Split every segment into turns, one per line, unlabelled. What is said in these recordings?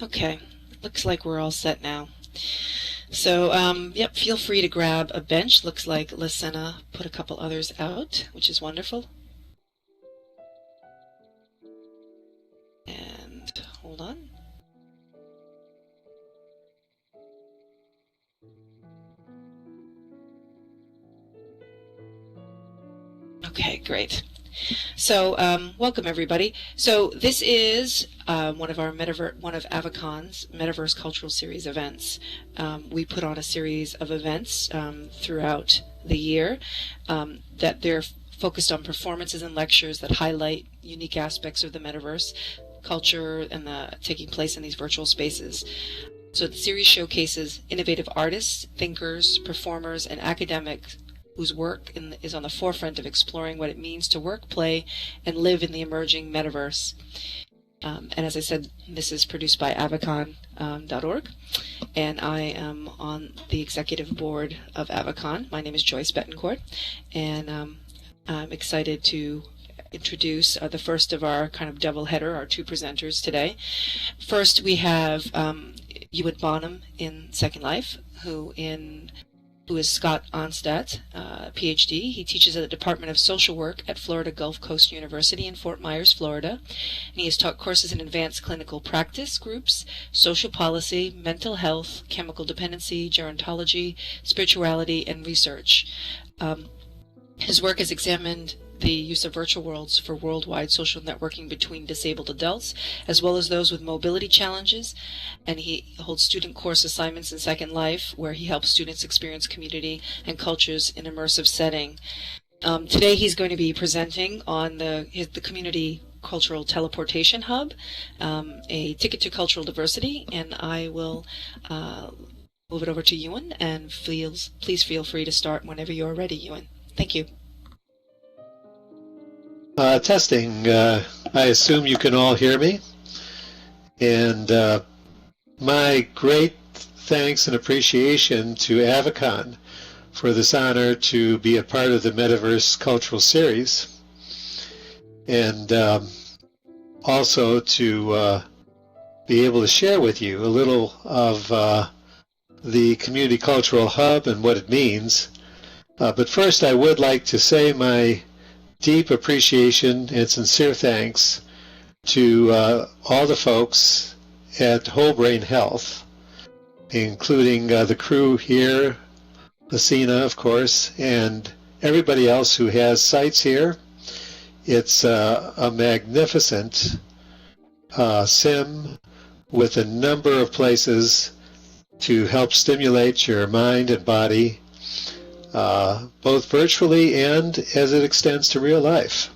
Okay, looks like we're all set now. So, yep, feel free to grab a bench. Looks like Lisena put a couple others out, which is wonderful. And hold on. Okay, great. So, welcome everybody. So this is one of Avacon's Metaverse Cultural Series events. We put on a series of events throughout the year that they're focused on performances and lectures that highlight unique aspects of the metaverse culture and taking place in these virtual spaces. So the series showcases innovative artists, thinkers, performers, and academics whose work is on the forefront of exploring what it means to work, play, and live in the emerging metaverse. And as I said, this is produced by Avacon.org, and I am on the executive board of Avacon. My name is Joyce Betancourt, and I'm excited to introduce the first of our kind of doubleheader, our two presenters today. First, we have Ewan Bonham in Second Life, who is Scott Onstadt, PhD. He teaches at the Department of Social Work at Florida Gulf Coast University in Fort Myers, Florida. And he has taught courses in advanced clinical practice groups, social policy, mental health, chemical dependency, gerontology, spirituality, and research. His work has examined the use of virtual worlds for worldwide social networking between disabled adults, as well as those with mobility challenges, and he holds student course assignments in Second Life, where he helps students experience community and cultures in immersive setting. Today he's going to be presenting on the Community Cultural Teleportation Hub, a ticket to cultural diversity, and I will move it over to Ewan, and please feel free to start whenever you're ready, Ewan. Thank you.
Testing. I assume you can all hear me. And my great thanks and appreciation to Avacon for this honor to be a part of the Metaverse Cultural Series. And also to be able to share with you a little of the Community Cultural Hub and what it means. But first, I would like to say my deep appreciation and sincere thanks to all the folks at Whole Brain Health, including the crew here, Lucina, of course, and everybody else who has sites here. It's a magnificent sim with a number of places to help stimulate your mind and body, both virtually and as it extends to real life.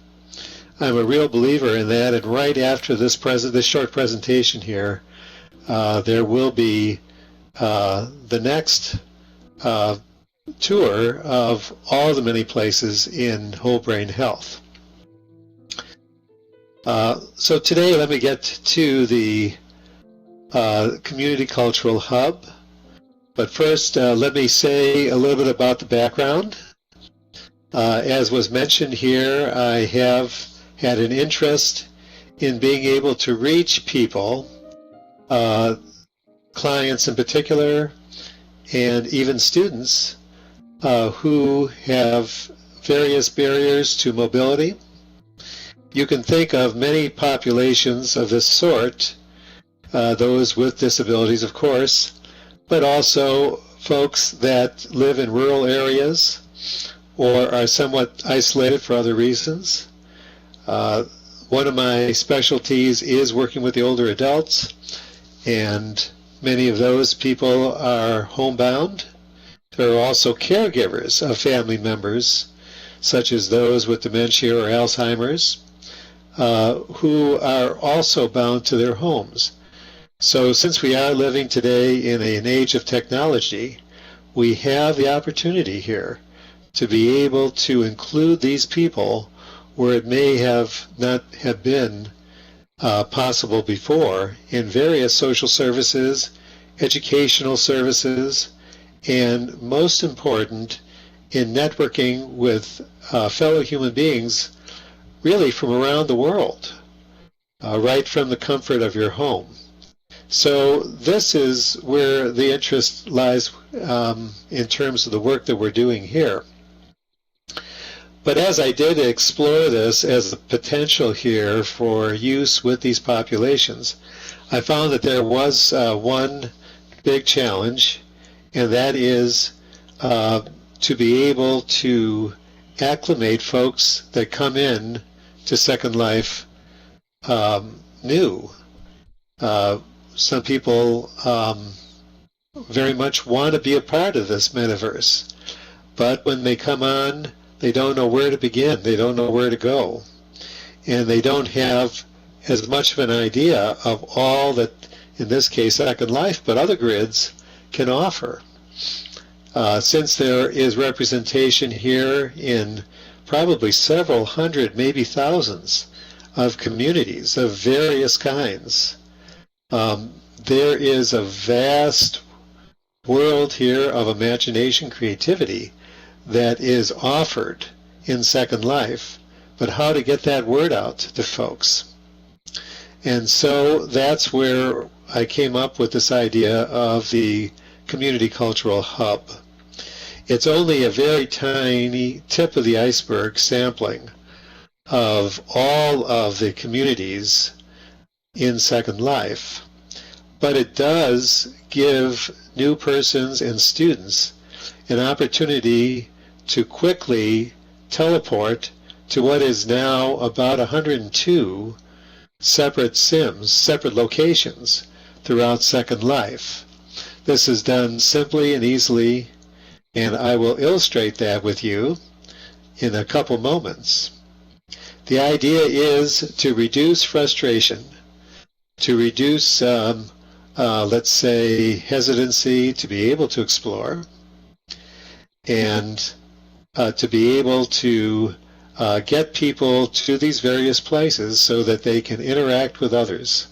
I'm a real believer in that, and right after this short presentation here, there will be the next tour of all the many places in Whole Brain Health. So today, let me get to the Community Cultural Hub. But first, let me say a little bit about the background. As was mentioned here, I have had an interest in being able to reach people, clients in particular, and even students who have various barriers to mobility. You can think of many populations of this sort, those with disabilities, of course, but also folks that live in rural areas or are somewhat isolated for other reasons. One of my specialties is working with the older adults, and many of those people are homebound. There are also caregivers of family members, such as those with dementia or Alzheimer's, who are also bound to their homes. So since we are living today in an age of technology, we have the opportunity here to be able to include these people where it may have not have been possible before in various social services, educational services, and most important, in networking with fellow human beings really from around the world, right from the comfort of your home. So this is where the interest lies in terms of the work that we're doing here. But as I did explore this as a potential here for use with these populations, I found that there was one big challenge, and that is to be able to acclimate folks that come in to Second Life new. Some people very much want to be a part of this metaverse, but when they come on, they don't know where to begin. They don't know where to go. And they don't have as much of an idea of all that, in this case, Second Life, but other grids can offer. Since there is representation here in probably several hundred, maybe thousands of communities of various kinds, there is a vast world here of imagination, creativity that is offered in Second Life, but how to get that word out to folks. And so that's where I came up with this idea of the Community Cultural Hub. It's only a very tiny tip of the iceberg sampling of all of the communities in Second Life, but it does give new persons and students an opportunity to quickly teleport to what is now about 102 separate sims, separate locations throughout Second Life. This is done simply and easily, and I will illustrate that with you in a couple moments. The idea is to reduce frustration, to reduce, let's say, hesitancy to be able to explore, and to be able to get people to these various places so that they can interact with others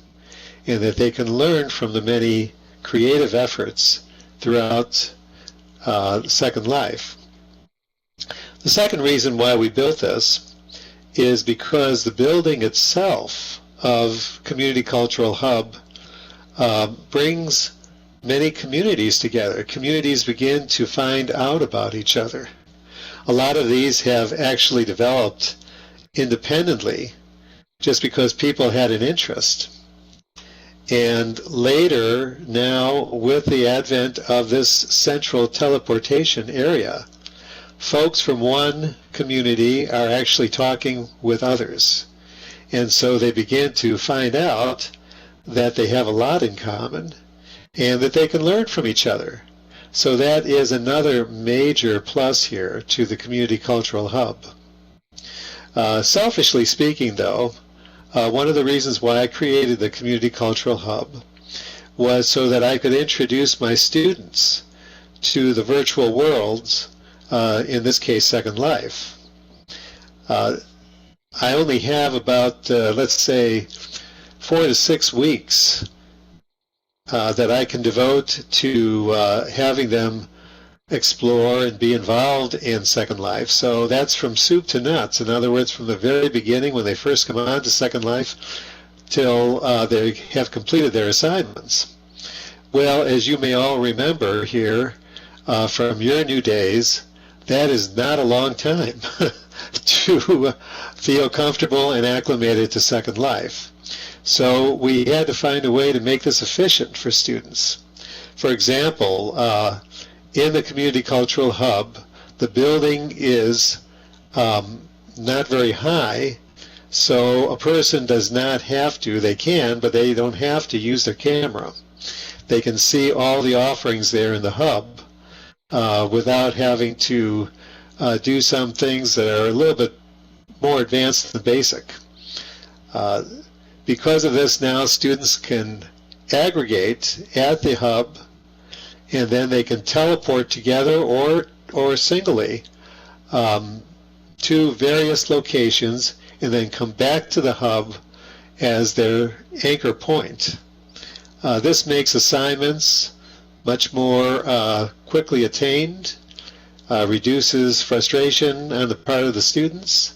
and that they can learn from the many creative efforts throughout Second Life. The second reason why we built this is because the building itself of Community Cultural Hub brings many communities together. Communities begin to find out about each other. A lot of these have actually developed independently just because people had an interest. And later, now, with the advent of this central teleportation area, folks from one community are actually talking with others. And so they begin to find out that they have a lot in common and that they can learn from each other. So that is another major plus here to the Community Cultural Hub. Selfishly speaking, though, one of the reasons why I created the Community Cultural Hub was so that I could introduce my students to the virtual worlds, in this case, Second Life. I only have about, let's say, 4 to 6 weeks that I can devote to having them explore and be involved in Second Life. So that's from soup to nuts. In other words, from the very beginning when they first come on to Second Life till they have completed their assignments. Well, as you may all remember here from your new days, that is not a long time to feel comfortable and acclimated to Second Life. So we had to find a way to make this efficient for students. For example, in the Community Cultural Hub, the building is not very high, so a person does not have to, they can, but they don't have to use their camera. They can see all the offerings there in the hub without having to do some things that are a little bit more advanced than basic. Because of this now, students can aggregate at the hub, and then they can teleport together or singly to various locations and then come back to the hub as their anchor point. This makes assignments much more quickly attained, reduces frustration on the part of the students,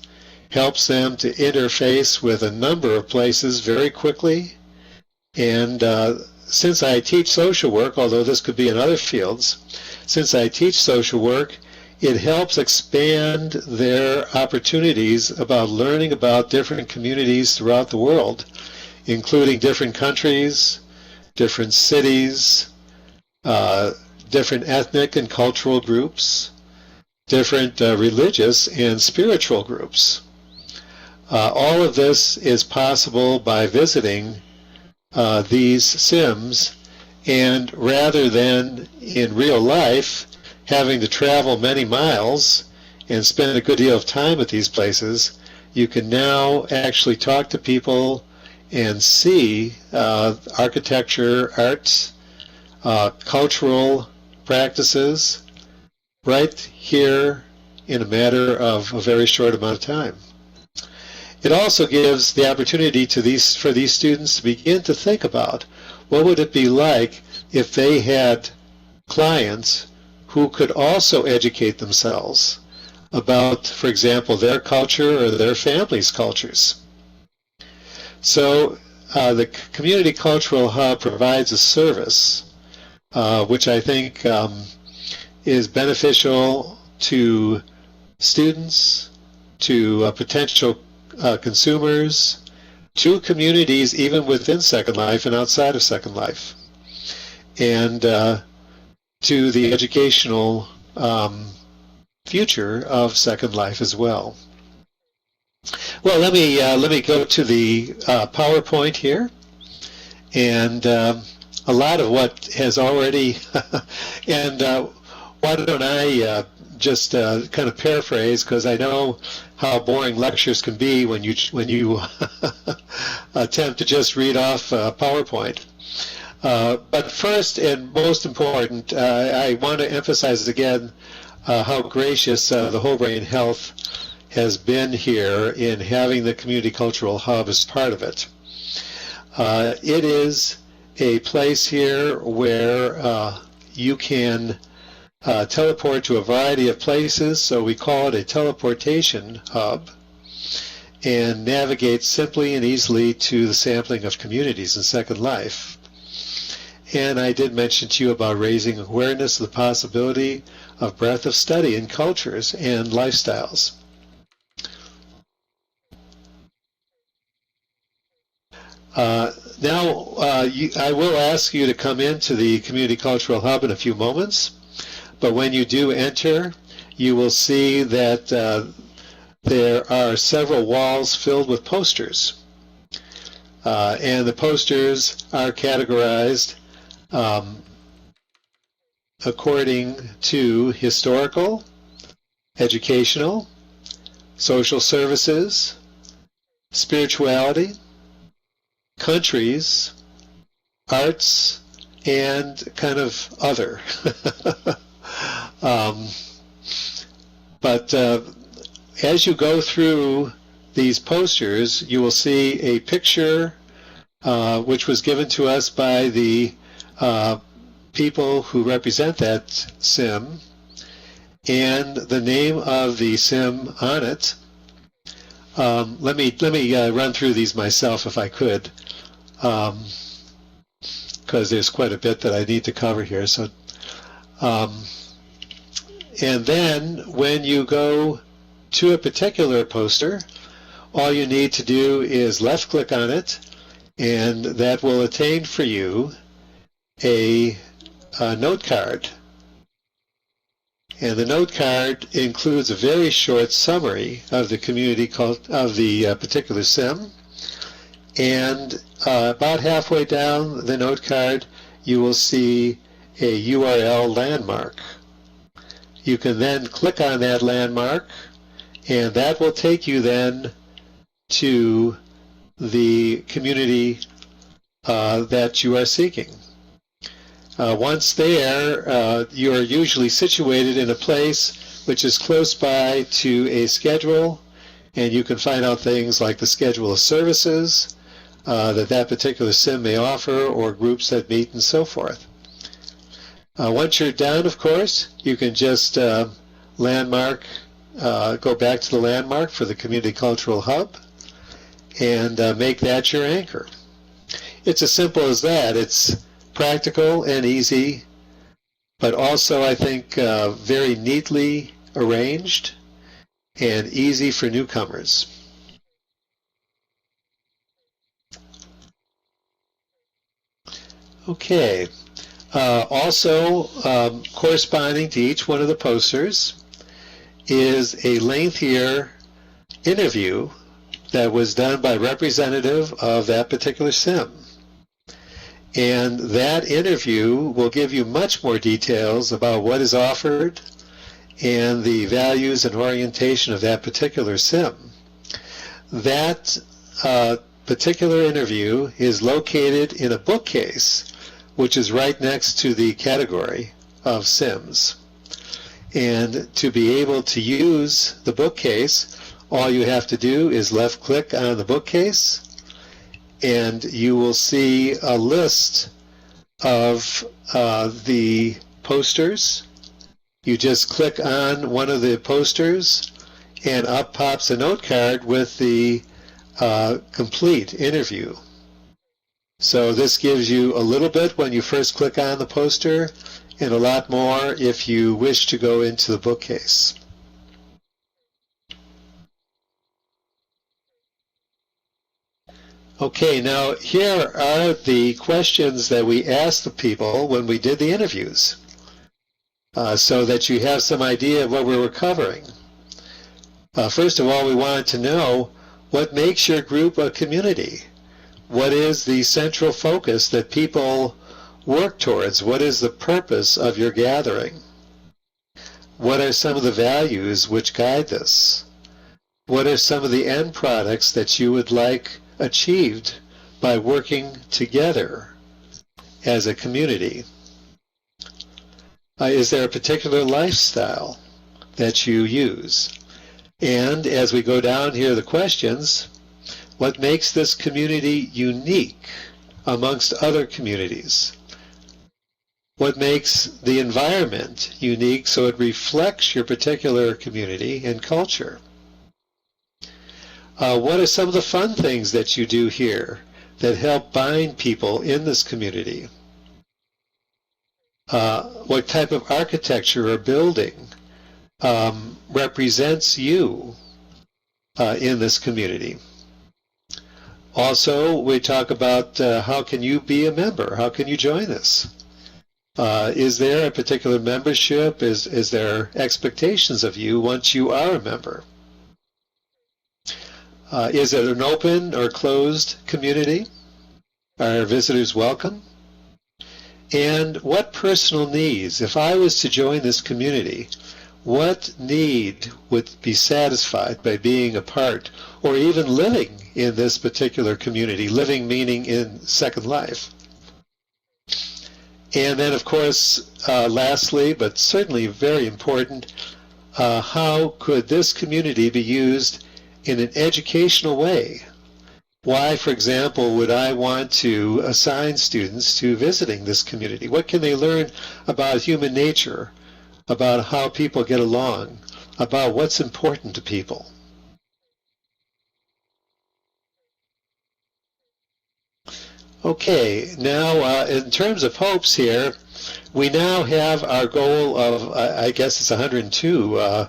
helps them to interface with a number of places very quickly, and since I teach social work, although this could be in other fields, since I teach social work, it helps expand their opportunities about learning about different communities throughout the world, including different countries, different cities, different ethnic and cultural groups, different religious and spiritual groups. All of this is possible by visiting these sims, and rather than in real life having to travel many miles and spend a good deal of time at these places, you can now actually talk to people and see architecture, arts, cultural practices right here in a matter of a very short amount of time. It also gives the opportunity for these students to begin to think about what would it be like if they had clients who could also educate themselves about, for example, their culture or their family's cultures. So the Community Cultural Hub provides a service which I think is beneficial to students, to potential consumers, to communities even within Second Life and outside of Second Life, and to the educational future of Second Life as well. Well, let me go to the PowerPoint here, and a lot of what has already and why don't I just kind of paraphrase, because I know how boring lectures can be when you attempt to just read off PowerPoint. But first and most important, I want to emphasize again how gracious the Whole Brain Health has been here in having the Community Cultural Hub as part of it. It is a place here where you can teleport to a variety of places, so we call it a teleportation hub, and navigate simply and easily to the sampling of communities in Second Life. And I did mention to you about raising awareness of the possibility of breadth of study in cultures and lifestyles. Now, I will ask you to come into the Community Cultural Hub in a few moments, but when you do enter, you will see that there are several walls filled with posters. And the posters are categorized according to historical, educational, social services, spirituality, countries, arts, and kind of other. But as you go through these posters, you will see a picture which was given to us by the people who represent that sim, and the name of the sim on it. Let me run through these myself if I could, because there's quite a bit that I need to cover here. So, and then when you go to a particular poster, all you need to do is left click on it, and that will attain for you a note card. And the note card includes a very short summary of the particular sim. And about halfway down the note card, you will see a URL landmark. You can then click on that landmark, and that will take you then to the community that you are seeking. Once there, you are usually situated in a place which is close by to a schedule, and you can find out things like the schedule of services that particular sim may offer, or groups that meet, and so forth. Once you're done, of course, you can just landmark, go back to the landmark for the Community Cultural Hub, and make that your anchor. It's as simple as that. It's practical and easy, but also I think very neatly arranged and easy for newcomers. Okay. Also, corresponding to each one of the posters is a lengthier interview that was done by a representative of that particular sim. And that interview will give you much more details about what is offered and the values and orientation of that particular sim. That particular interview is located in a bookcase, which is right next to the category of sims. And to be able to use the bookcase, all you have to do is left click on the bookcase, and you will see a list of the posters. You just click on one of the posters, and up pops a note card with the complete interview. So this gives you a little bit when you first click on the poster, and a lot more if you wish to go into the bookcase. Okay, now here are the questions that we asked the people when we did the interviews, so that you have some idea of what we were covering. First of all, we wanted to know what makes your group a community. What is the central focus that people work towards? What is the purpose of your gathering? What are some of the values which guide this? What are some of the end products that you would like achieved by working together as a community? Is there a particular lifestyle that you use? And as we go down here, the questions, what makes this community unique amongst other communities? What makes the environment unique so it reflects your particular community and culture? What are some of the fun things that you do here that help bind people in this community? What type of architecture or building represents you in this community? Also, we talk about how can you be a member? How can you join this? Is there a particular membership? Is there expectations of you once you are a member? Is it an open or closed community? Are visitors welcome? And what personal needs, if I was to join this community, what need would be satisfied by being a part or even living in this particular community, living meaning in Second Life? And then, of course, lastly, but certainly very important, how could this community be used in an educational way? Why, for example, would I want to assign students to visiting this community? What can they learn about human nature, about how people get along, about what's important to people? Okay, now in terms of hopes here, we now have our goal of, I guess it's 102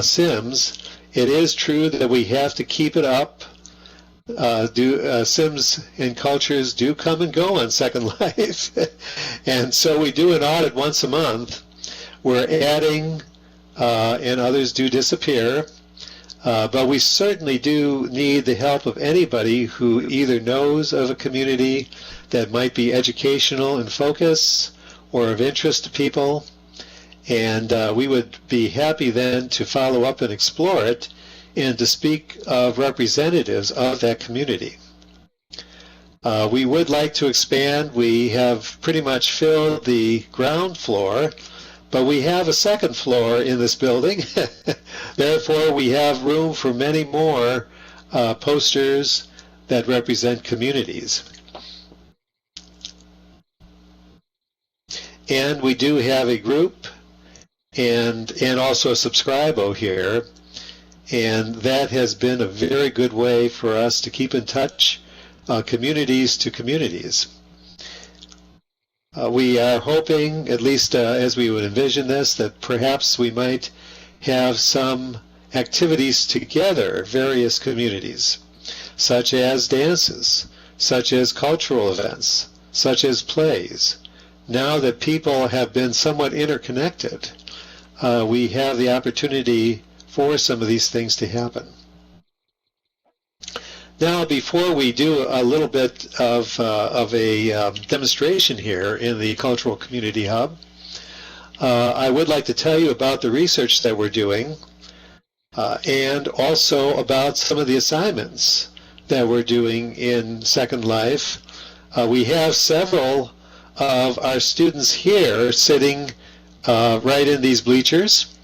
Sims. It is true that we have to keep it up. Sims and cultures do come and go on Second Life. And so we do an audit once a month. We're adding, and others do disappear. But we certainly do need the help of anybody who either knows of a community that might be educational in focus or of interest to people. And we would be happy then to follow up and explore it and to speak of representatives of that community. We would like to expand. We have pretty much filled the ground floor, but we have a second floor in this building. Therefore, we have room for many more posters that represent communities. And we do have a group and also a subscribo here. And that has been a very good way for us to keep in touch, communities to communities. We are hoping, at least as we would envision this, that perhaps we might have some activities together, various communities, such as dances, such as cultural events, such as plays. Now that people have been somewhat interconnected, we have the opportunity for some of these things to happen. Now, before we do a little bit of a demonstration here in the Cultural Community Hub, I would like to tell you about the research that we're doing and also about some of the assignments that we're doing in Second Life. We have several of our students here sitting right in these bleachers,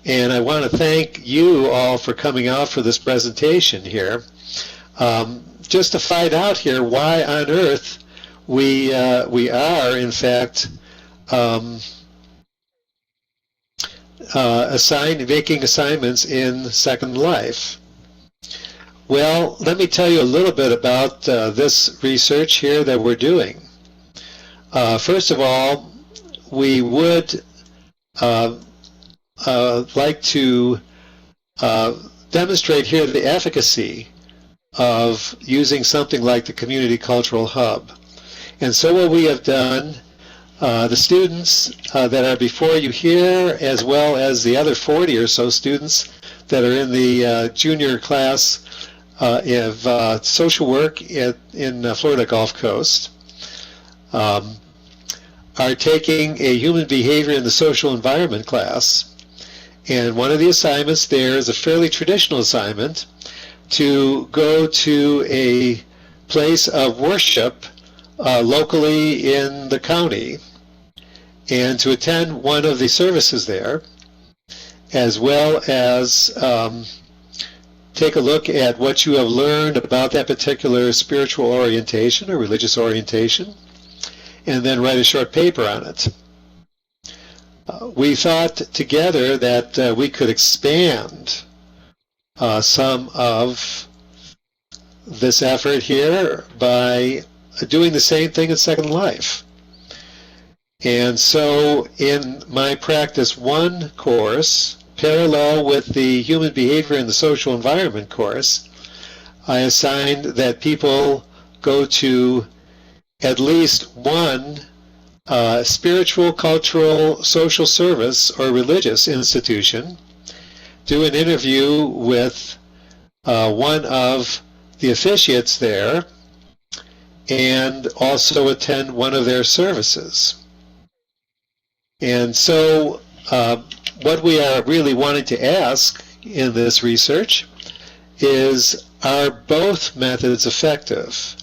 and I want to thank you all for coming out for this presentation here. Just to find out here why on earth we are in fact making assignments in Second Life. Well, let me tell you a little bit about this research here that we're doing. First of all, we would like to demonstrate here the efficacy of using something like the Community Cultural Hub. And so what we have done, the students that are before you here, as well as the other 40 or so students that are in the junior class of social work in Florida Gulf Coast, are taking a human behavior in the social environment class. And one of the assignments there is a fairly traditional assignment to go to a place of worship locally in the county and to attend one of the services there, as well as take a look at what you have learned about that particular spiritual orientation or religious orientation, and then write a short paper on it. We thought together that we could expand some of this effort here by doing the same thing in Second Life. And so in my Practice 1 course, parallel with the Human Behavior in the Social Environment course, I assigned that people go to at least one spiritual, cultural, social service or religious institution, do an interview with one of the officiates there, and also attend one of their services. And so what we are really wanting to ask in this research is, are both methods effective?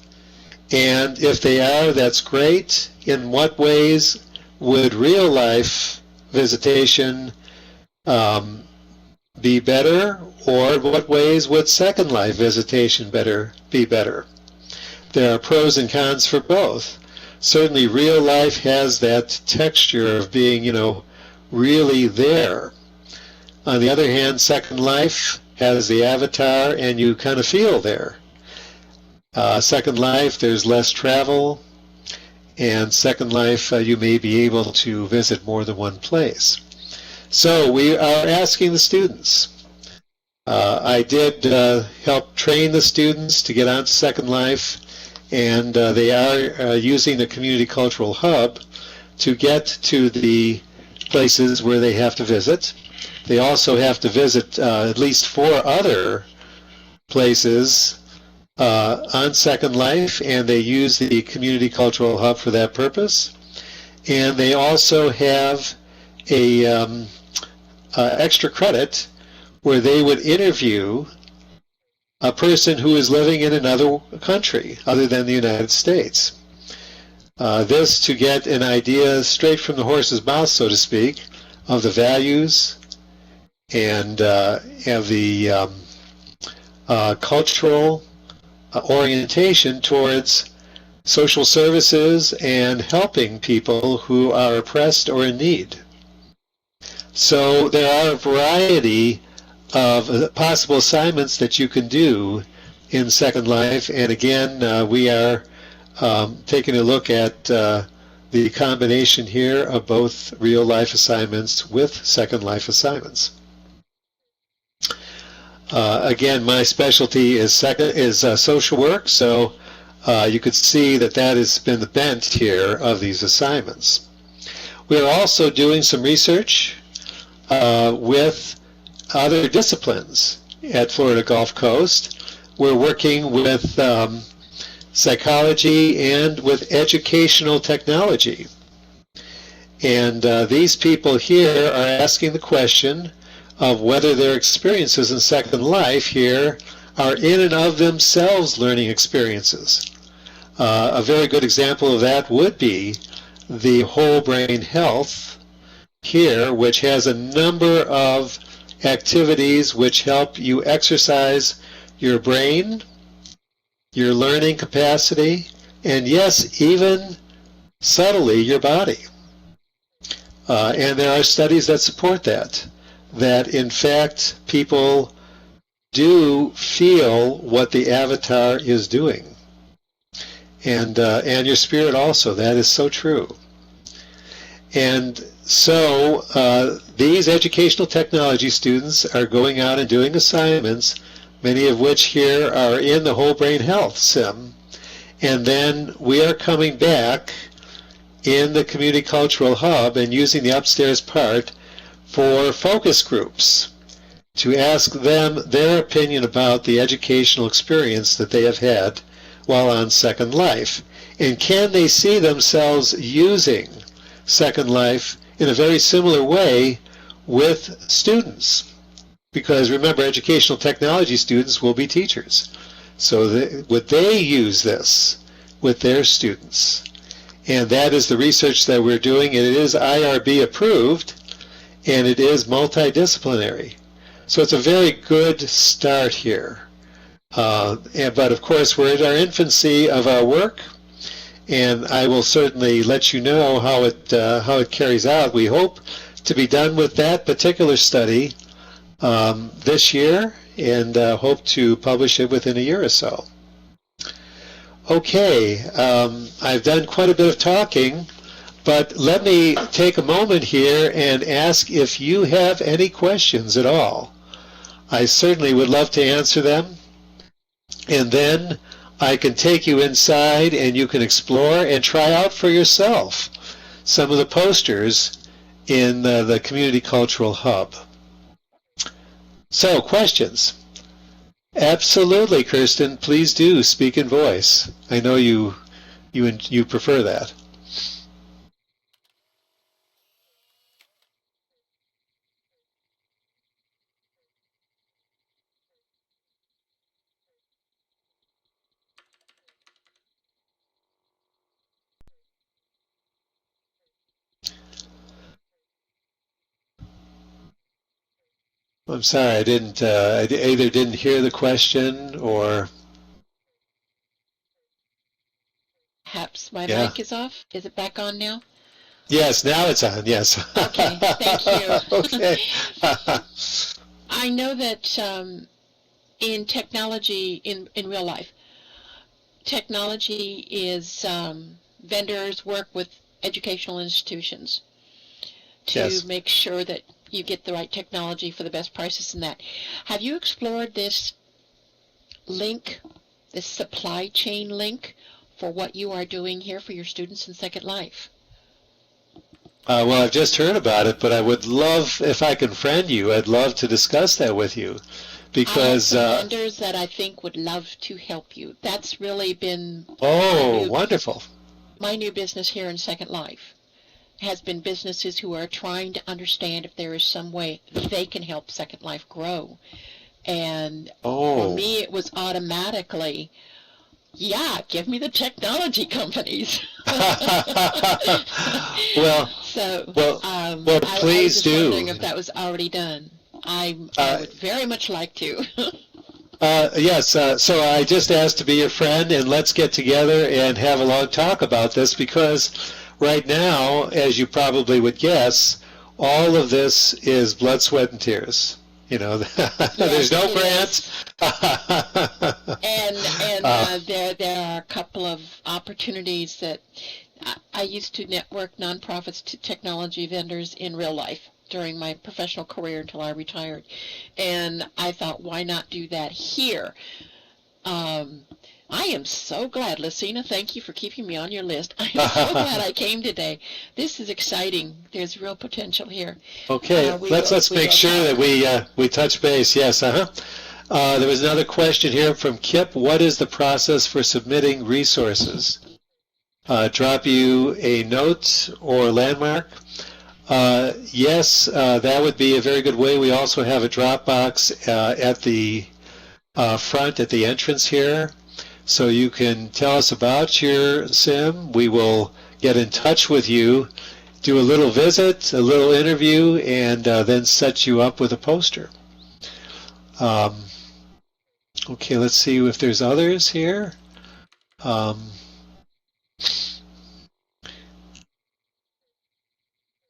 And if they are, that's great. In what ways would real life visitation be better, or what ways would Second Life visitation be better? There are pros and cons for both. Certainly real life has that texture of being, really there. On the other hand, Second Life has the avatar and you kind of feel there. Second Life, there's less travel, and Second Life, you may be able to visit more than one place. So we are asking the students. I did help train the students to get onto Second Life, and they are using the Community Cultural Hub to get to the places where they have to visit. They also have to visit at least 4 other places on Second Life, and they use the Community Cultural Hub for that purpose. And they also have a extra credit where they would interview a person who is living in another country other than the United States. This to get an idea straight from the horse's mouth, so to speak, of the values and of the cultural orientation towards social services and helping people who are oppressed or in need. So there are a variety of possible assignments that you can do in Second Life, and again we are taking a look at the combination here of both real-life assignments with Second Life assignments. Again, my specialty is social work, so you could see that that has been the bent here of these assignments. We are also doing some research with other disciplines at Florida Gulf Coast. We're working with psychology and with educational technology. And these people here are asking the question of whether their experiences in Second Life here are in and of themselves learning experiences. A very good example of that would be the Whole Brain Health here, which has a number of activities which help you exercise your brain, your learning capacity, and yes, even subtly, your body. And there are studies that support that in fact people do feel what the avatar is doing. And your spirit also, that is so true. And so these educational technology students are going out and doing assignments, many of which here are in the Whole Brain Health Sim. And then we are coming back in the Community Cultural Hub and using the upstairs part for focus groups to ask them their opinion about the educational experience that they have had while on Second Life. And can they see themselves using Second Life in a very similar way with students? Because remember, educational technology students will be teachers. So would they use this with their students? And that is the research that we're doing. And it is IRB approved, and it is multidisciplinary. So it's a very good start here. But of course, we're at our infancy of our work, and I will certainly let you know how it carries out. We hope to be done with that particular study this year, and hope to publish it within a year or so. Okay, I've done quite a bit of talking, but let me take a moment here and ask if you have any questions at all. I certainly would love to answer them. And then I can take you inside and you can explore and try out for yourself some of the posters in the Community Cultural Hub. So, questions? Absolutely, Kirsten. Please do speak in voice. I know you prefer that. I'm sorry, I either didn't hear the question or...
Perhaps my mic is off. Is it back on now?
Yes, now it's on, yes.
Okay, thank you.
Okay.
I know that in technology, in real life, technology is vendors work with educational institutions to make sure that you get the right technology for the best prices and that. Have you explored this link, this supply chain link for what you are doing here for your students in Second Life?
Well, I've just heard about it, but I would love, if I can friend you, I'd love to discuss that with you. Because
I have some vendors that I think would love to help you. That's really been
wonderful.
My new business here in Second Life has been businesses who are trying to understand if there is some way they can help Second Life grow. And for me, it was automatically, yeah, give me the technology companies.
Well, please do.
I was just wondering if that was already done. I would very much like to.
Yes, so I just asked to be your friend, and let's get together and have a long talk about this, because right now, as you probably would guess, all of this is blood, sweat, and tears. You know, there's no grant.
And there are a couple of opportunities that I used to network nonprofits to technology vendors in real life during my professional career until I retired. And I thought, why not do that here? I am so glad, Lucina, thank you for keeping me on your list. I'm so glad I came today. This is exciting. There's real potential here.
Okay, let's make sure that we touch base. Yes, there was another question here from Kip. What is the process for submitting resources? Drop you a note or landmark? Yes, that would be a very good way. We also have a Dropbox at the front at the entrance here. So you can tell us about your sim. We will get in touch with you, do a little visit, a little interview, and then set you up with a poster. Okay, let's see if there's others here.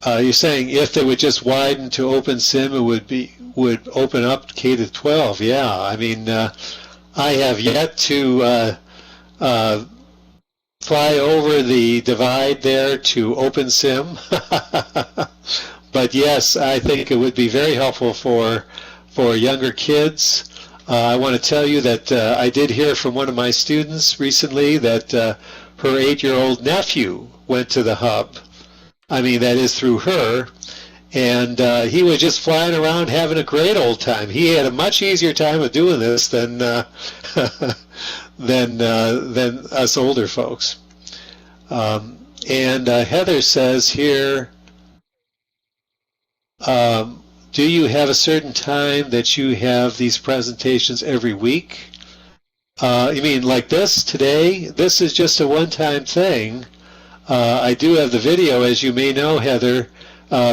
You're saying if they would just widen to OpenSim, it would open up K to 12. Yeah, I mean, I have yet to fly over the divide there to OpenSim, but yes, I think it would be very helpful for younger kids. I want to tell you that I did hear from one of my students recently that her 8-year-old nephew went to the hub. I mean, that is through her, and he was just flying around having a great old time. He had a much easier time of doing this than than us older folks. And Heather says here, do you have a certain time that you have these presentations every week? You mean like this today? This is just a one-time thing. I do have the video, as you may know, Heather,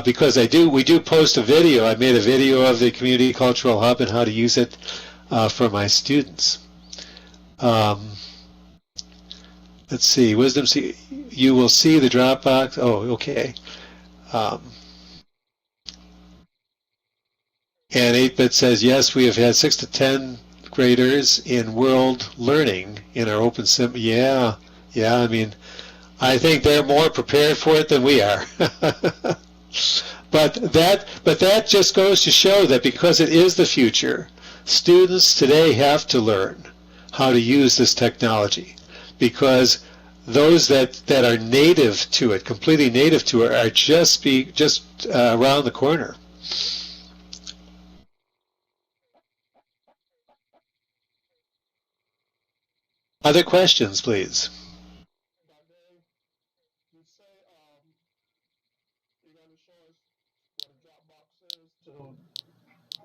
because we do post a video. I made a video of the Community Cultural Hub and how to use it for my students. Let's see, Wisdom, you will see the Dropbox. Oh, okay. And 8-Bit says, yes, we have had 6 to 10 graders in world learning in our open sim. Yeah, I mean, I think they're more prepared for it than we are. But that just goes to show that because it is the future, students today have to learn how to use this technology, because those that are native to it, completely native to it, are just around the corner. Other questions, please?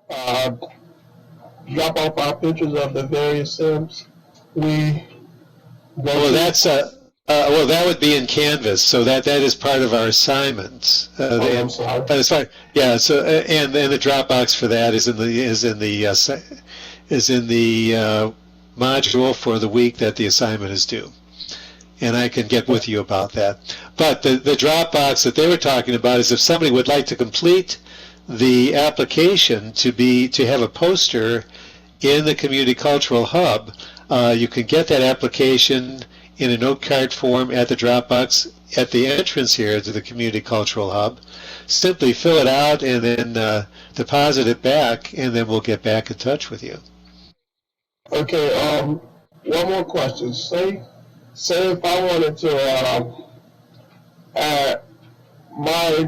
Drop off our pictures of the various sims.
Well, that would be in Canvas, so that is part of our assignment.
I'm sorry.
That is fine. Yeah. So and the Dropbox for that is in the module for the week that the assignment is due, and I can get with you about that. But the Dropbox that they were talking about is if somebody would like to complete the application to have a poster in the Community Cultural Hub, you can get that application in a note card form at the Dropbox at the entrance here to the Community Cultural Hub. Simply fill it out and then deposit it back, and then we'll get back in touch with you.
Okay, one more question. Say if I wanted to add my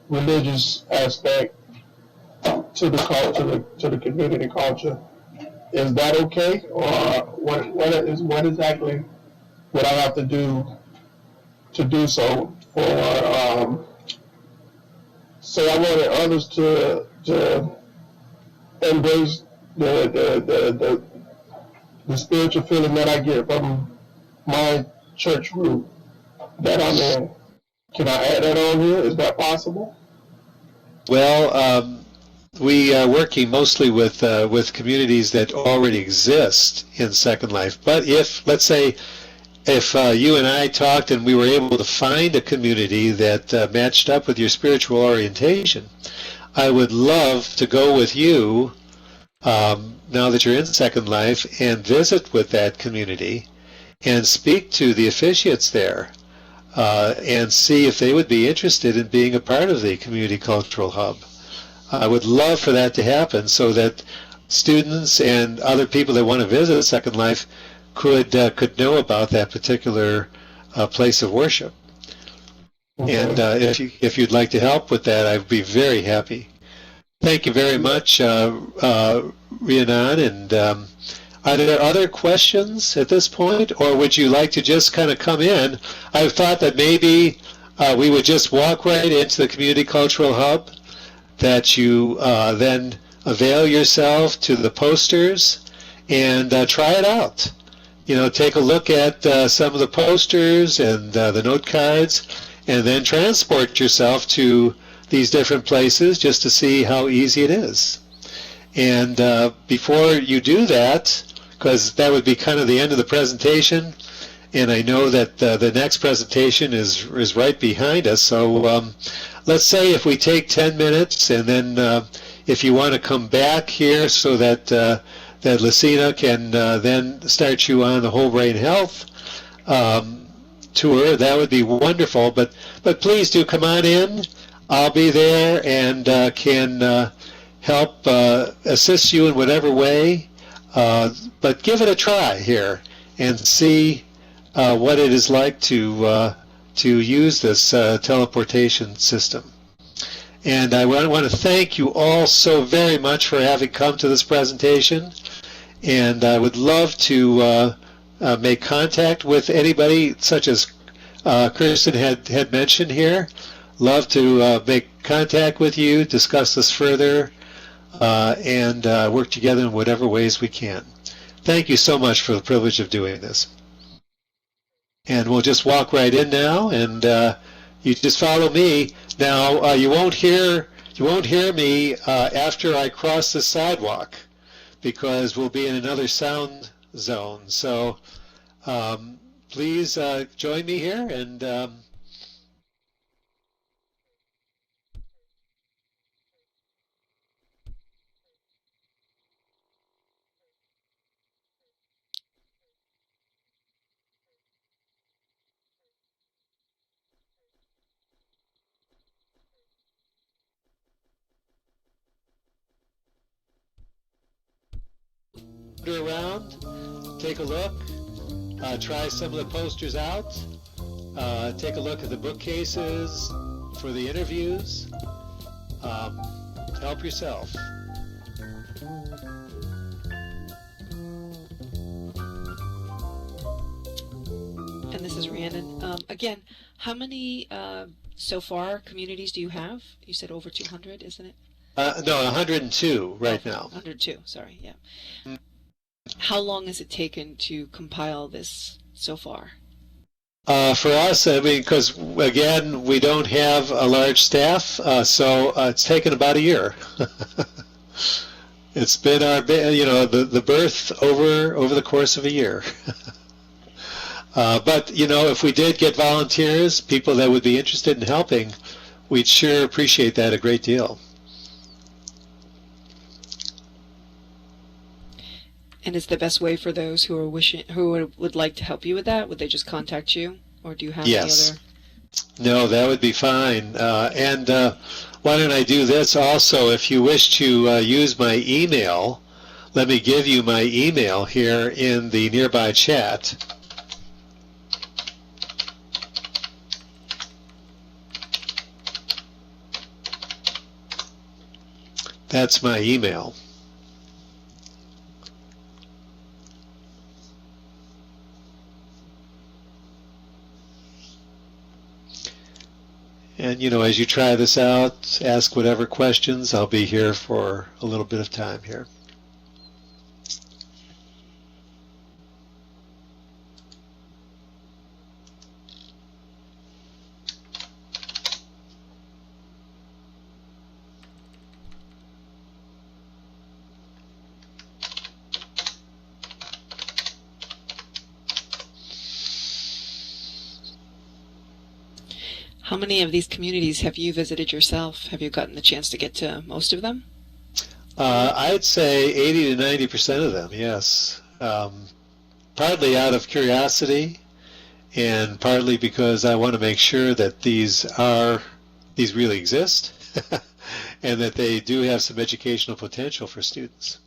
religious aspect to the community culture, is that okay? Or what exactly would I have to do so for? Say I wanted others to embrace the spiritual feeling that I get from my church group that I'm in. Can I add that on here? Is that possible?
Well, we are working mostly with communities that already exist in Second Life. But let's say, if you and I talked and we were able to find a community that matched up with your spiritual orientation, I would love to go with you now that you're in Second Life and visit with that community and speak to the officiates there and see if they would be interested in being a part of the Community Cultural Hub. I would love for that to happen so that students and other people that want to visit Second Life could know about that particular place of worship.
Okay.
And if you'd like to help with that, I'd be very happy. Thank you very much, Rhiannon. And are there other questions at this point, or would you like to just kind of come in? I've thought that maybe we would just walk right into the Community Cultural Hub, that you then avail yourself to the posters and try it out. You know, take a look at some of the posters and the note cards, and then transport yourself to these different places just to see how easy it is. And before you do that, because that would be kind of the end of the presentation, and I know that the next presentation is right behind us, so let's say if we take 10 minutes, and then if you want to come back here so that that Lucina can then start you on the Whole Brain Health tour, that would be wonderful. But please do come on in. I'll be there and can help assist you in whatever way. But give it a try here and see what it is like to use this teleportation system. And I want to thank you all so very much for having come to this presentation. And I would love to make contact with anybody, such as Kristen had mentioned here. Love to make contact with you, discuss this further, and work together in whatever ways we can. Thank you so much for the privilege of doing this. And we'll just walk right in now, and you just follow me. Now you won't hear me after I cross the sidewalk, because we'll be in another sound zone. So please join me here, and wander around, take a look, try some of the posters out, take a look at the bookcases for the interviews. Help yourself.
And this is Rhiannon. Again, how many so far communities do you have? You said over 200, isn't it?
No, 102 right now.
102, sorry, yeah. How long has it taken to compile this so far?
For us, I mean, because again, we don't have a large staff, so it's taken about a year. It's been the birth over the course of a year. But if we did get volunteers, people that would be interested in helping, we'd sure appreciate that a great deal.
And is the best way for those who are who would like to help you with that? Would they just contact you, or do you have any other?
No, that would be fine. And why don't I do this also? If you wish to use my email, let me give you my email here in the nearby chat. That's my email. And, as you try this out, ask whatever questions. I'll be here for a little bit of time here.
How many of these communities have you visited yourself? Have you gotten the chance to get to most of them?
I'd say 80 to 90% of them, yes. Partly out of curiosity, and partly because I want to make sure that these really exist and that they do have some educational potential for students.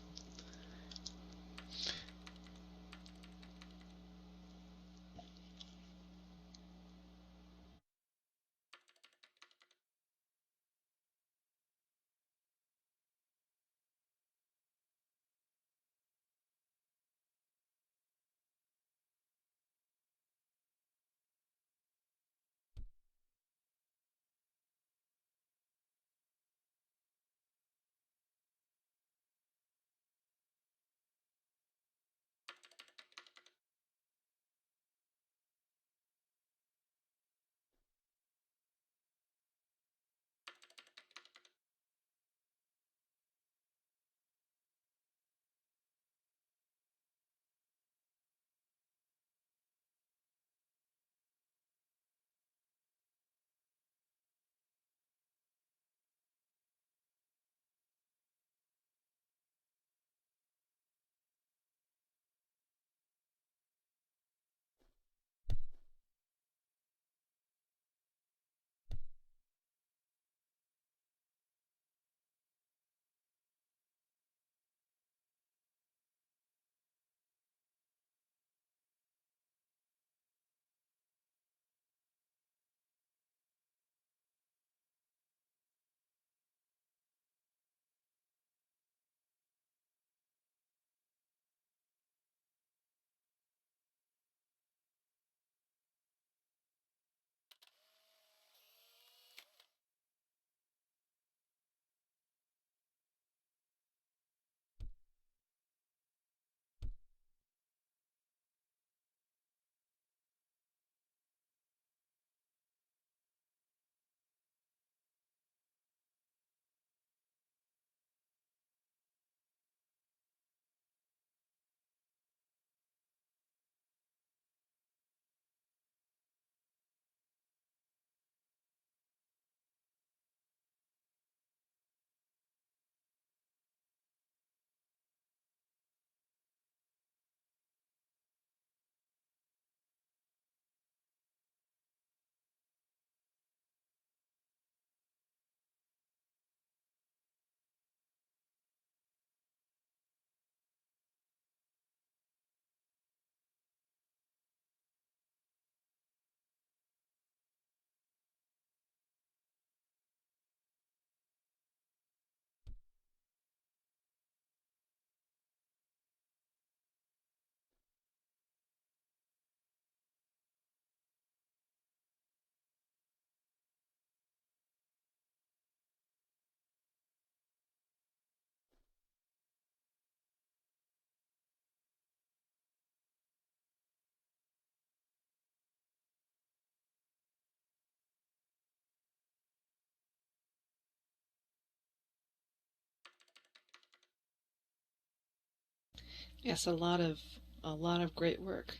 Yes, a lot of great work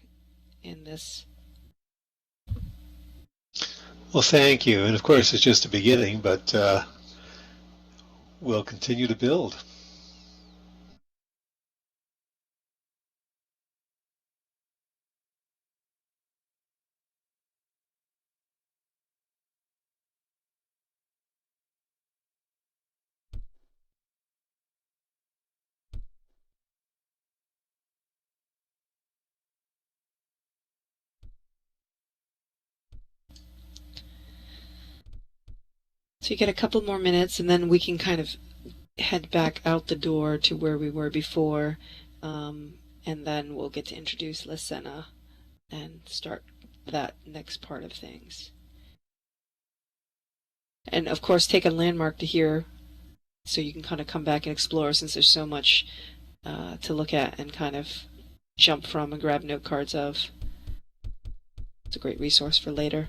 in this.
Well, thank you. And of course, it's just a beginning, but we'll continue to build.
So you get a couple more minutes, and then we can kind of head back out the door to where we were before, and then we'll get to introduce Lysena and start that next part of things. And of course, take a landmark to here so you can kind of come back and explore, since there's so much to look at and kind of jump from and grab note cards of. It's a great resource for later.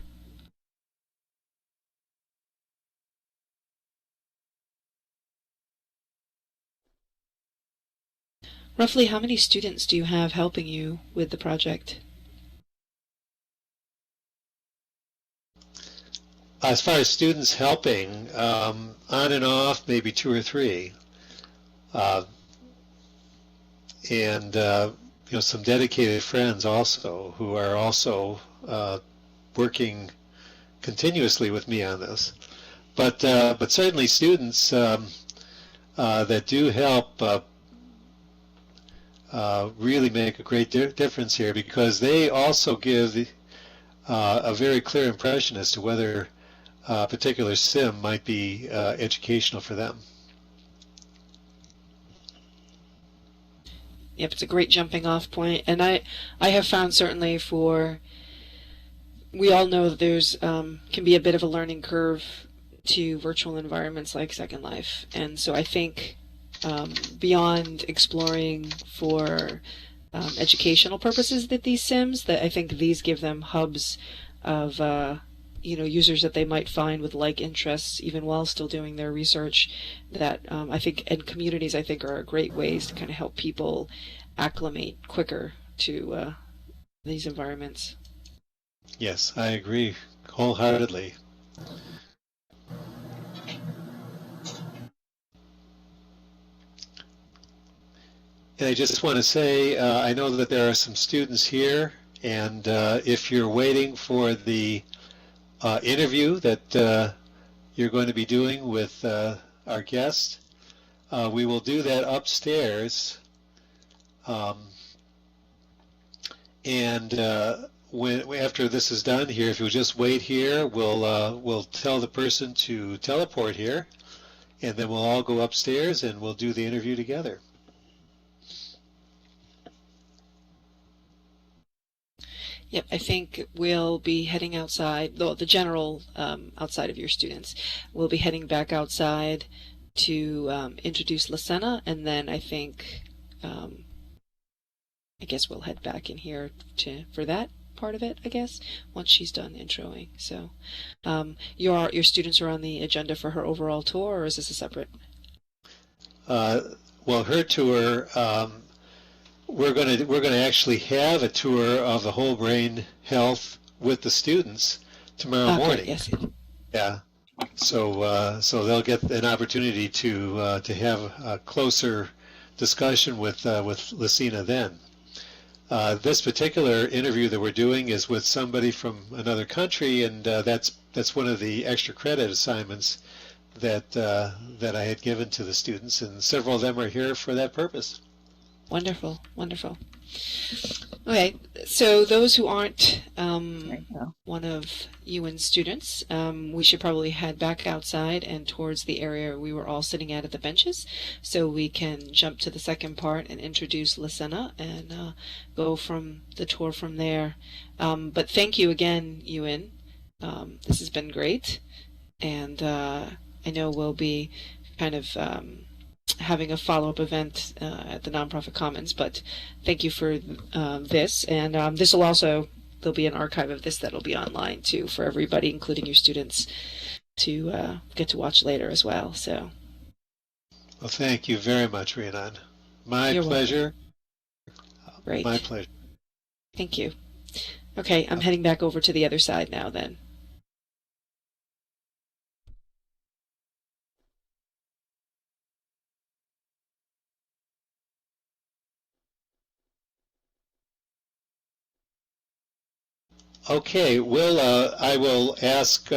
Roughly how many students do you have helping you with the project?
As far as students helping, on and off, maybe 2 or 3. And some dedicated friends also who are also working continuously with me on this. But certainly students that do help really make a great difference here, because they also give a very clear impression as to whether a particular sim might be educational for them.
Yep, it's a great jumping off point, and I have found certainly we all know that there's can be a bit of a learning curve to virtual environments like Second Life, and so I think beyond exploring for educational purposes that these sims, that I think these give them hubs of users that they might find with like interests even while still doing their research, that I think, and communities I think are great ways to kind of help people acclimate quicker to these environments.
Yes, I agree wholeheartedly. And I just want to say, I know that there are some students here, and if you're waiting for the interview that you're going to be doing with our guest, we will do that upstairs. And after this is done here, if you'll just wait here, we'll tell the person to teleport here, and then we'll all go upstairs and we'll do the interview together.
Yep, I think we'll be heading outside, the general outside of your students. We'll be heading back outside to introduce Lacena, and then I think, I guess we'll head back in here for that part of it, I guess, once she's done introing. So your students are on the agenda for her overall tour, or is this a separate?
Well, her tour, we're going to actually have a tour of the Whole Brain Health with the students tomorrow morning.
Yes.
Yeah. So they'll get an opportunity to have a closer discussion with Lacena then. This particular interview that we're doing is with somebody from another country, and that's one of the extra credit assignments that I had given to the students, and several of them are here for that purpose.
Wonderful. Okay, so those who aren't one of Ewan's students, we should probably head back outside and towards the area we were all sitting at the benches, so we can jump to the second part and introduce Lacena and go from the tour from there. But thank you again, Ewan. This has been great, and I know we'll be kind of having a follow-up event at the Nonprofit Commons, but thank you for this, and this will also, there'll be an archive of this that'll be online too for everybody, including your students, to get to watch later as well. So,
well, thank you very much, Rhiannon.
You're
Pleasure.
Welcome. Great.
My pleasure.
Thank you. Okay, I'm heading back over to the other side now then.
Okay, I will ask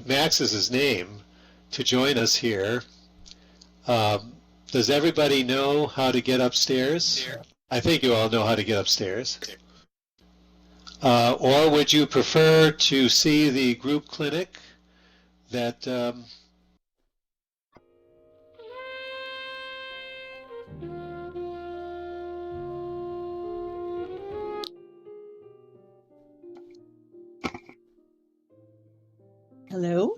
Max is his name to join us here. Does everybody know how to get upstairs? I think you all know how to get upstairs. Or would you prefer to see the group clinic that
Hello?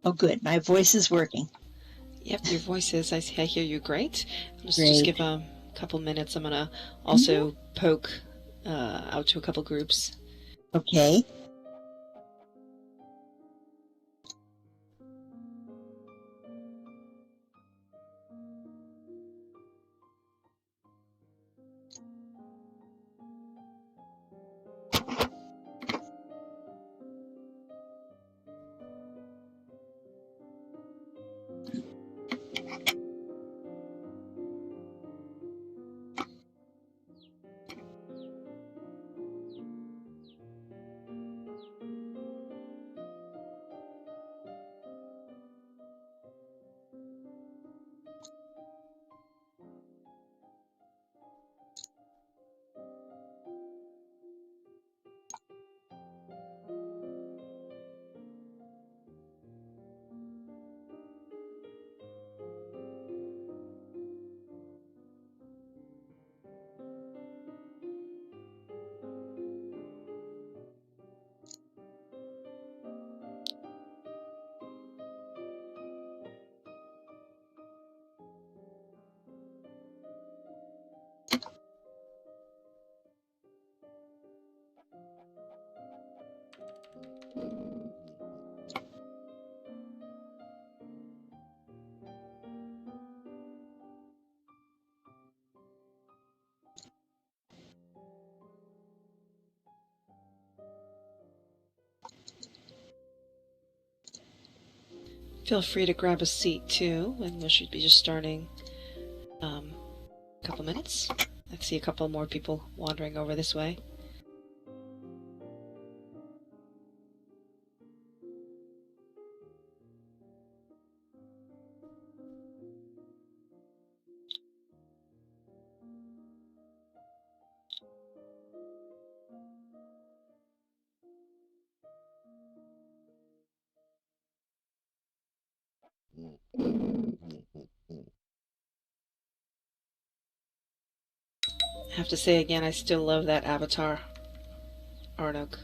Oh, good. My voice is working.
Yep, your voice is, I hear you great. Let's
Great.
just give a couple minutes. I'm going to also poke out to a couple groups.
Okay.
Feel free to grab a seat too, and we should be just starting a couple minutes. I see a couple more people wandering over this way. I have to say again, I still love that avatar, Arnok.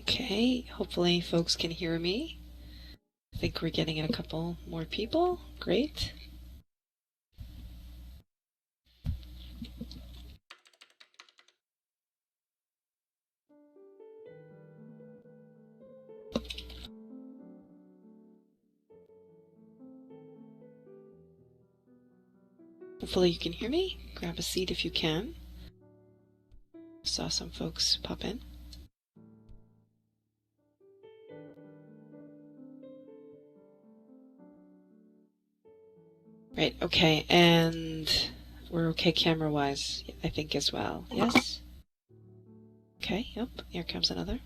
Okay, hopefully folks can hear me. I think we're getting in a couple more people. Great. Hopefully you can hear me. Grab a seat if you can. Saw some folks pop in. Right, okay, and we're okay camera-wise, I think, as well. Yes? Okay, yep, here comes another.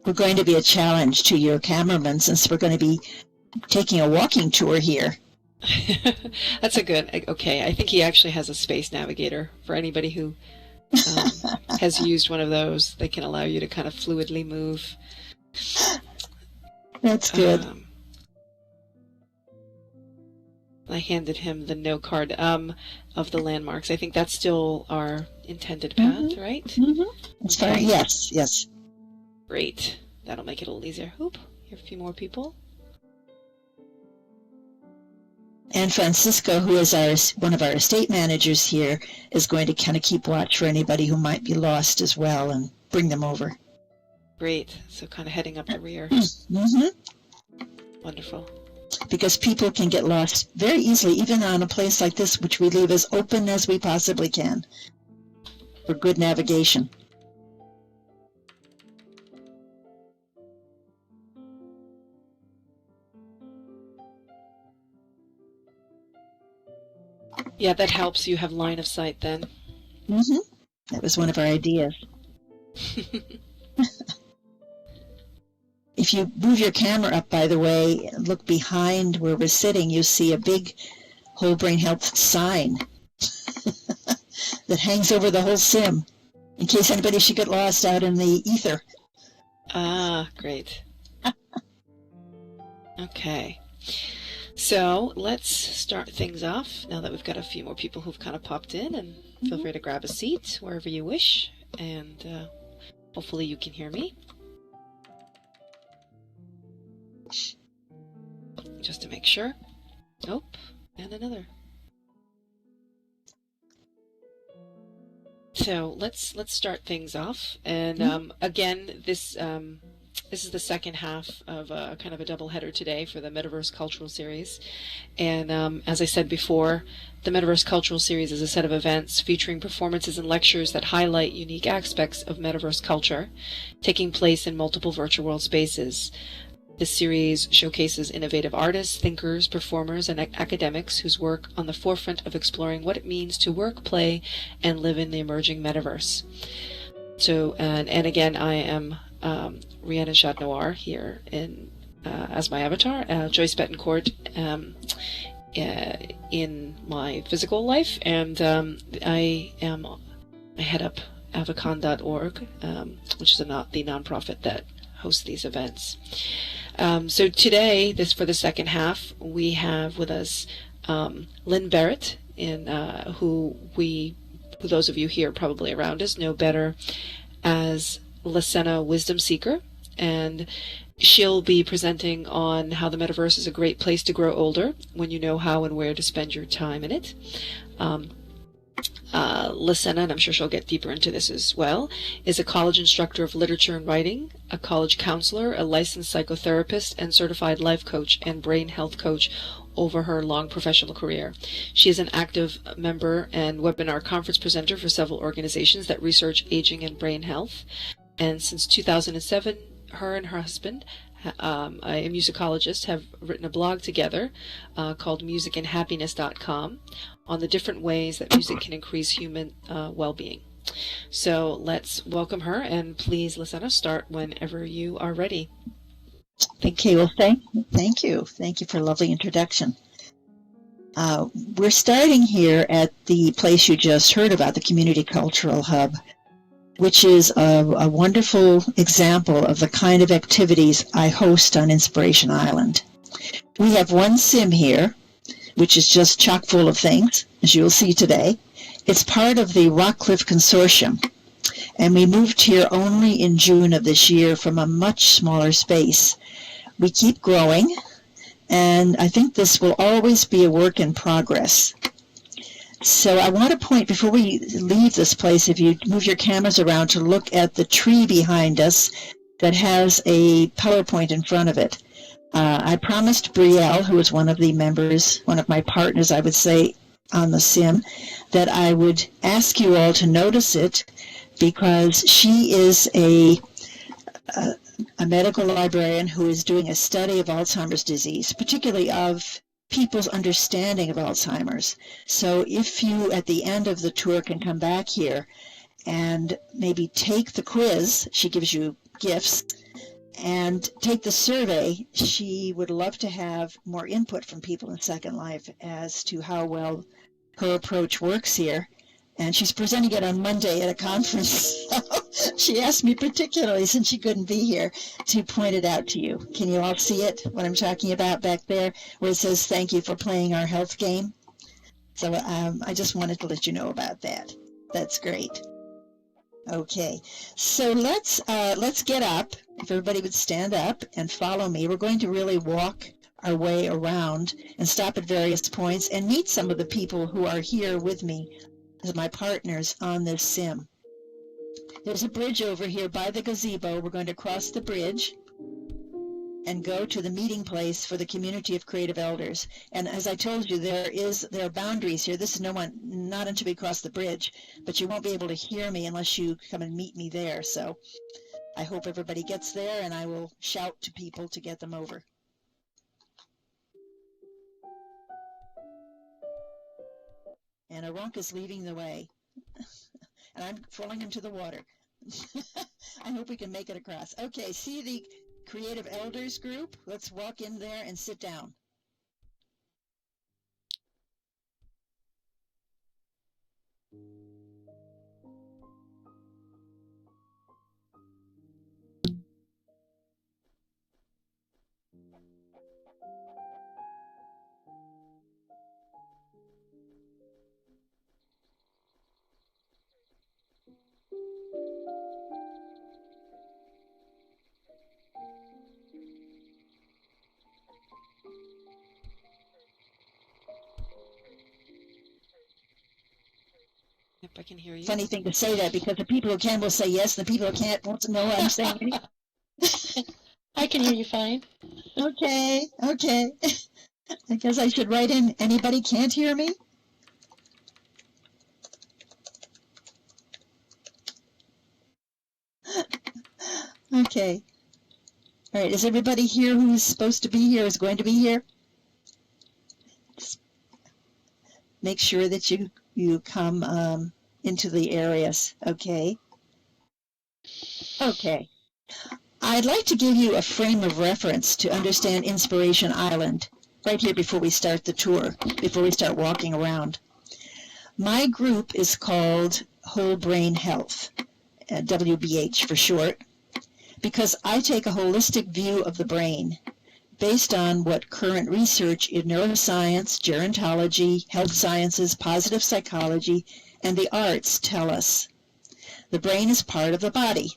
We're going to be a challenge to your cameraman since we're going to be taking a walking tour here.
That's a good, okay, I think he actually has a space navigator for anybody who has used one of those. They can allow you to kind of fluidly move.
That's good.
I handed him the note card of the landmarks. I think that's still our intended path, right?
Mm-hmm. As far, yes, yes.
Great. That'll make it a little easier. Oop, here are a few more people.
And Francisco, who is one of our estate managers here, is going to kind of keep watch for anybody who might be lost as well and bring them over.
Great. So kind of heading up the rear.
Mm-hmm.
Wonderful.
Because people can get lost very easily, even on a place like this, which we leave as open as we possibly can for good navigation.
Yeah, that helps. You have line of sight then.
Mm-hmm. That was one of our ideas. If you move your camera up, by the way, and look behind where we're sitting, you see a big Whole Brain Health sign that hangs over the whole sim. in case anybody should get lost out in the ether.
Ah, great. Okay. So let's start things off now that we've got a few more people who've kind of popped in, and feel free to grab a seat wherever you wish, and hopefully you can hear me. Just to make sure. Oh, and another. So let's start things off, and again, this is the second half of kind of a double header today for the Metaverse Cultural Series. And as I said before, the Metaverse Cultural Series is a set of events featuring performances and lectures that highlight unique aspects of Metaverse culture, taking place in multiple virtual world spaces. This series showcases innovative artists, thinkers, performers, and academics whose work on the forefront of exploring what it means to work, play, and live in the emerging metaverse. So, and again, I am Rhiannon Chad-Noir here as my avatar, Joyce Betancourt in my physical life, and I head up avacon.org, which is the nonprofit that hosts these events. So today, for the second half, we have with us Lynn Barrett, who those of you here probably around us know better as Lasena Wisdom Seeker, and she'll be presenting on how the metaverse is a great place to grow older when you know how and where to spend your time in it. Lasena, and I'm sure she'll get deeper into this as well, is a college instructor of literature and writing, a college counselor, a licensed psychotherapist, and certified life coach and brain health coach over her long professional career. She is an active member and webinar conference presenter for several organizations that research aging and brain health. And since 2007, her and her husband, a musicologist, have written a blog together called musicandhappiness.com on the different ways that music can increase human well-being. So let's welcome her, and please, Lasena, start whenever you are ready.
Okay, well, thank you. Thank you for a lovely introduction. We're starting here at the place you just heard about, the Community Cultural Hub, which is a wonderful example of the kind of activities I host on Inspiration Island. We have one sim here, which is just chock full of things, as you'll see today. It's part of the Rockcliffe Consortium, and we moved here only in June of this year from a much smaller space. We keep growing, and I think this will always be a work in progress. So I want to point, before we leave this place, if you move your cameras around to look at the tree behind us that has a PowerPoint in front of it. I promised Brielle, who is one of the members, one of my partners, I would say, on the sim, that I would ask you all to notice it, because she is a medical librarian who is doing a study of Alzheimer's disease, particularly of people's understanding of Alzheimer's. So if you, at the end of the tour, can come back here and maybe take the quiz, she gives you gifts, and take the survey, she would love to have more input from people in Second Life as to how well her approach works here. And she's presenting it on Monday at a conference. She asked me particularly, since she couldn't be here, to point it out to you. Can you all see it, what I'm talking about back there, where it says, "Thank you for playing our health game"? So I just wanted to let you know about that. That's great. Okay, so let's get up. If everybody would stand up and follow me. We're going to really walk our way around and stop at various points and meet some of the people who are here with me as my partners on this sim. There's a bridge over here by the gazebo. We're going to cross the bridge and go to the meeting place for the community of creative elders. And as I told you, there are boundaries here. This is not until we cross the bridge, but you won't be able to hear me unless you come and meet me there. So I hope everybody gets there, and I will shout to people to get them over. And Aronk is leading the way. And I'm falling into the water. I hope we can make it across. Okay, see the Creative Elders group? Let's walk in there and sit down.
I can hear you.
Funny thing to say that, because the people who can will say yes, the people who can't won't know what I'm saying.
I can hear you fine.
Okay. I guess I should write in, anybody can't hear me? Okay. All right, is everybody here who's supposed to be here, is going to be here? Just make sure that you come into the areas, okay? Okay. I'd like to give you a frame of reference to understand Inspiration Island right here before we start the tour, before we start walking around. My group is called Whole Brain Health, WBH for short, because I take a holistic view of the brain based on what current research in neuroscience, gerontology, health sciences, positive psychology, and the arts tell us. The brain is part of the body.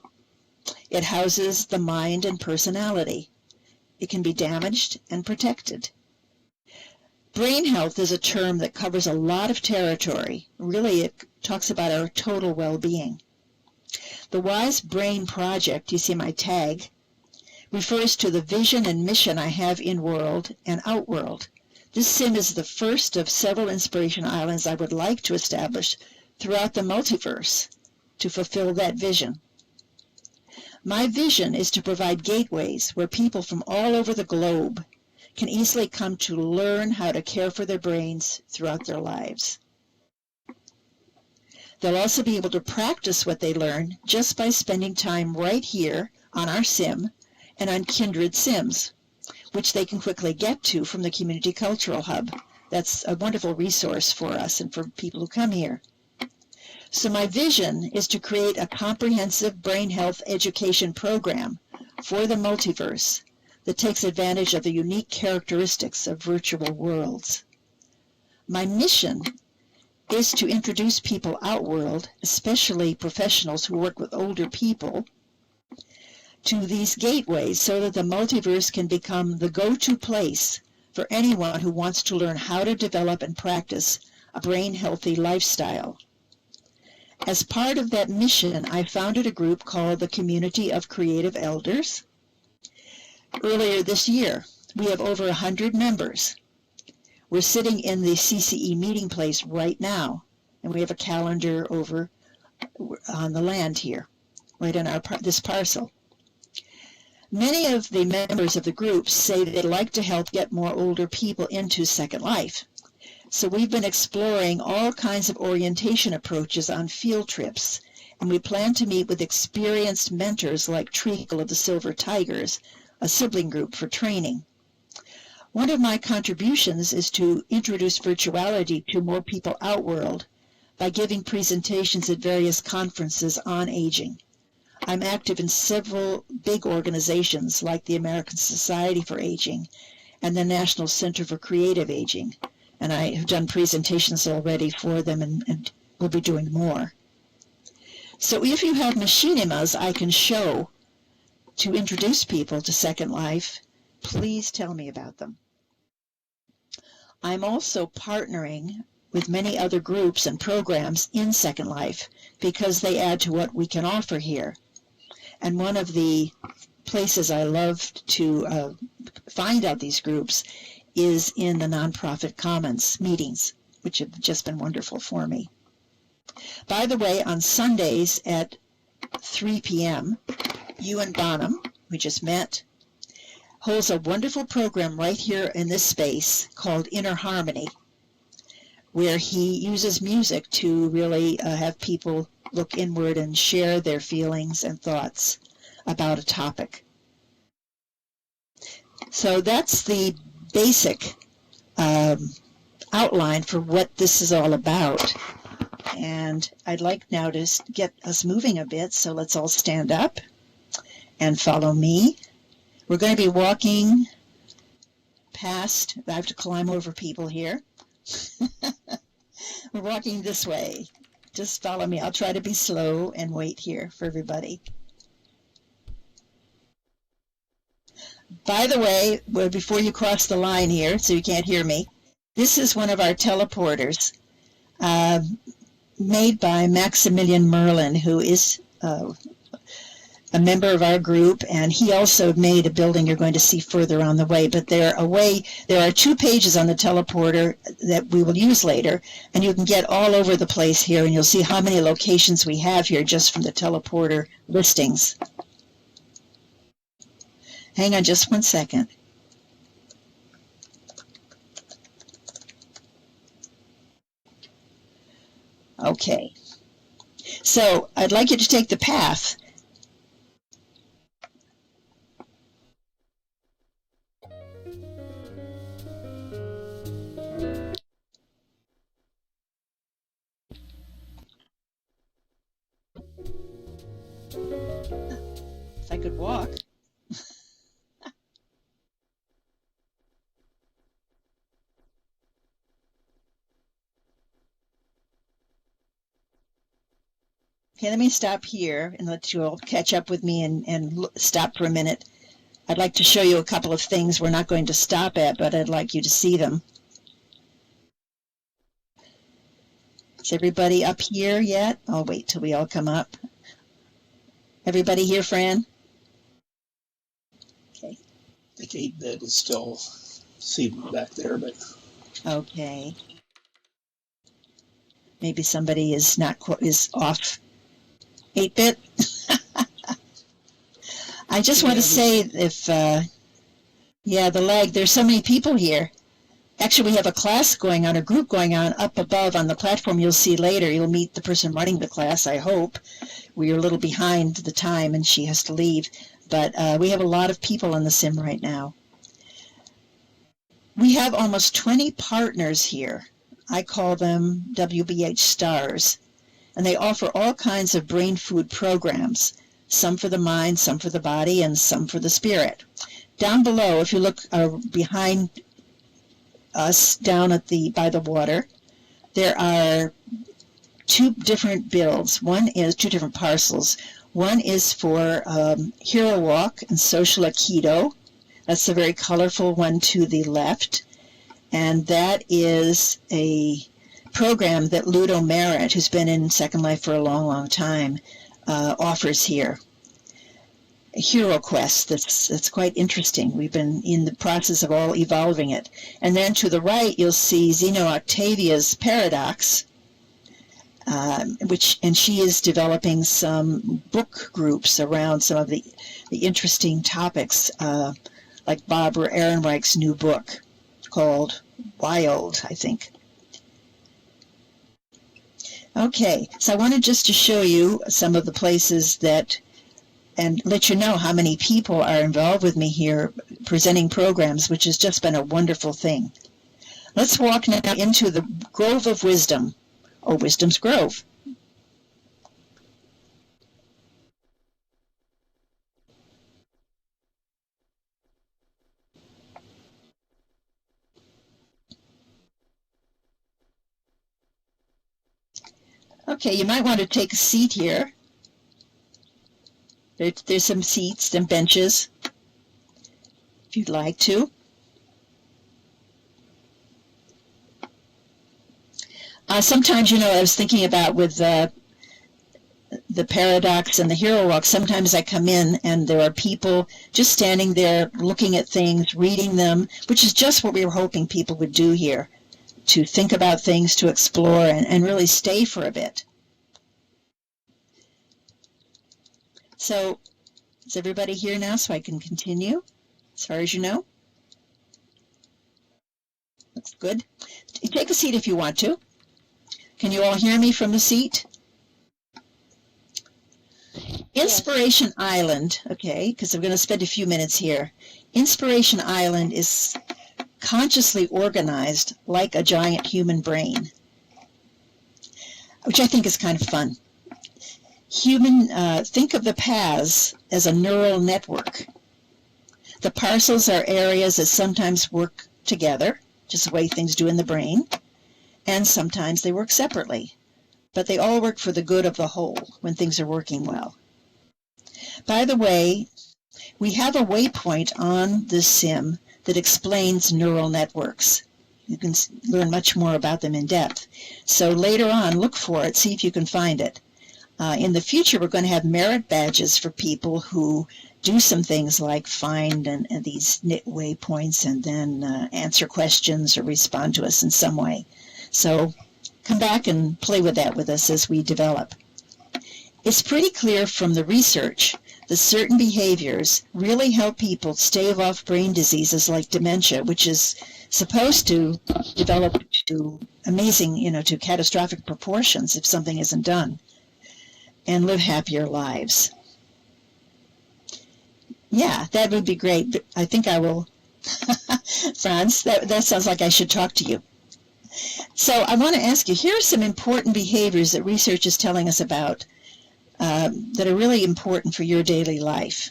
It houses the mind and personality. It can be damaged and protected. Brain health is a term that covers a lot of territory. Really, it talks about our total well-being. The Wise Brain Project, you see my tag, refers to the vision and mission I have in-world and out-world. This sim is the first of several Inspiration Islands I would like to establish throughout the multiverse to fulfill that vision. My vision is to provide gateways where people from all over the globe can easily come to learn how to care for their brains throughout their lives. They'll also be able to practice what they learn just by spending time right here on our sim and on kindred sims, which they can quickly get to from the Community Cultural Hub. That's a wonderful resource for us and for people who come here. So my vision is to create a comprehensive brain health education program for the multiverse that takes advantage of the unique characteristics of virtual worlds. My mission is to introduce people outworld, especially professionals who work with older people, to these gateways so that the multiverse can become the go-to place for anyone who wants to learn how to develop and practice a brain-healthy lifestyle. As part of that mission, I founded a group called the Community of Creative Elders. Earlier this year, we have over 100 members. We're sitting in the CCE meeting place right now, and we have a calendar over on the land here, right on this parcel. Many of the members of the group say they'd like to help get more older people into Second Life. So we've been exploring all kinds of orientation approaches on field trips, and we plan to meet with experienced mentors like Treacle of the Silver Tigers, a sibling group for training. One of my contributions is to introduce virtuality to more people outworld by giving presentations at various conferences on aging. I'm active in several big organizations like the American Society for Aging and the National Center for Creative Aging, and I have done presentations already for them and will be doing more. So if you have machinimas I can show to introduce people to Second Life, please tell me about them. I'm also partnering with many other groups and programs in Second Life because they add to what we can offer here. And one of the places I love to find out these groups is in the Nonprofit Commons meetings, which have just been wonderful for me. By the way, on Sundays at 3 p.m., Ewan Bonham, we just met, holds a wonderful program right here in this space called Inner Harmony, where he uses music to really have people look inward and share their feelings and thoughts about a topic. So that's the basic outline for what this is all about. And I'd like now to get us moving a bit, so let's all stand up and follow me. We're going to be walking past, I have to climb over people here. We're walking this way. Just follow me. I'll try to be slow and wait here for everybody. By the way, before you cross the line here, so you can't hear me, this is one of our teleporters. made by Maximilian Merlin, who is a member of our group, and he also made a building you're going to see further on the way. But there are 2 pages on the teleporter that we will use later, and you can get all over the place here, and you'll see how many locations we have here just from the teleporter listings. Hang on just one second. Okay. So I'd like you to take the path. If I could walk. Okay, let me stop here and let you all catch up with me and stop for a minute. I'd like to show you a couple of things we're not going to stop at, but I'd like you to see them. Is everybody up here yet? I'll wait till we all come up. Everybody here, Fran? Okay.
The gate bed is still seated back there, but
Okay. Maybe somebody is off 8-bit. I just want to say the lag, there's so many people here. Actually, we have a class going on, a group going on up above on the platform. You'll see later. You'll meet the person running the class, I hope. We are a little behind the time and she has to leave. But we have a lot of people in the sim right now. We have almost 20 partners here. I call them WBH stars. And they offer all kinds of brain food programs, some for the mind, some for the body, and some for the spirit. Down below, if you look behind us down by the water, there are 2 different builds. 2 different parcels. One is for Hero Walk and Social Aikido. That's the very colorful one to the left. And that is a program that Ludo Merritt, who's been in Second Life for a long, long time, offers here. A Hero Quest that's quite interesting. We've been in the process of all evolving it. And then to the right, you'll see Zeno Octavia's Paradox, and she is developing some book groups around some of the interesting topics, like Barbara Ehrenreich's new book called Wild, I think. Okay, so I wanted just to show you some of the places and let you know how many people are involved with me here presenting programs, which has just been a wonderful thing. Let's walk now into the Grove of Wisdom, or Wisdom's Grove. Okay, you might want to take a seat here. There's some seats and benches, if you'd like to. Sometimes, I was thinking about with the Paradox and the Hero Walk, sometimes I come in and there are people just standing there looking at things, reading them, which is just what we were hoping people would do here, to think about things, to explore, and really stay for a bit. So, is everybody here now so I can continue, as far as you know? Looks good. Take a seat if you want to. Can you all hear me from the seat? Inspiration Island, okay, because I'm going to spend a few minutes here. Inspiration Island is consciously organized like a giant human brain, which I think is kind of fun. Think of the paths as a neural network. The parcels are areas that sometimes work together, just the way things do in the brain, and sometimes they work separately. But they all work for the good of the whole when things are working well. By the way, we have a waypoint on this sim that explains neural networks. You can learn much more about them in depth. So later on, look for it, see if you can find it. In the future, we're going to have merit badges for people who do some things like find and these waypoints and then answer questions or respond to us in some way. So come back and play with that with us as we develop. It's pretty clear from the research that certain behaviors really help people stave off brain diseases like dementia, which is supposed to develop to amazing, to catastrophic proportions if something isn't done, and live happier lives. Yeah, that would be great. But I think I will, Franz, that sounds like I should talk to you. So I want to ask you, here are some important behaviors that research is telling us about that are really important for your daily life.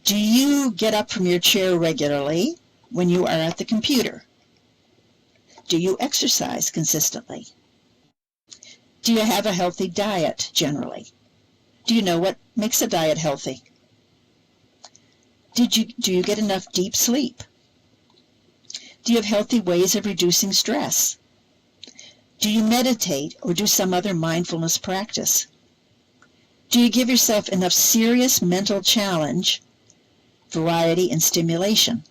Do you get up from your chair regularly when you are at the computer? Do you exercise consistently? Do you have a healthy diet generally? Do you know what makes a diet healthy? Do you get enough deep sleep? Do you have healthy ways of reducing stress? Do you meditate or do some other mindfulness practice? Do you give yourself enough serious mental challenge, variety, and stimulation?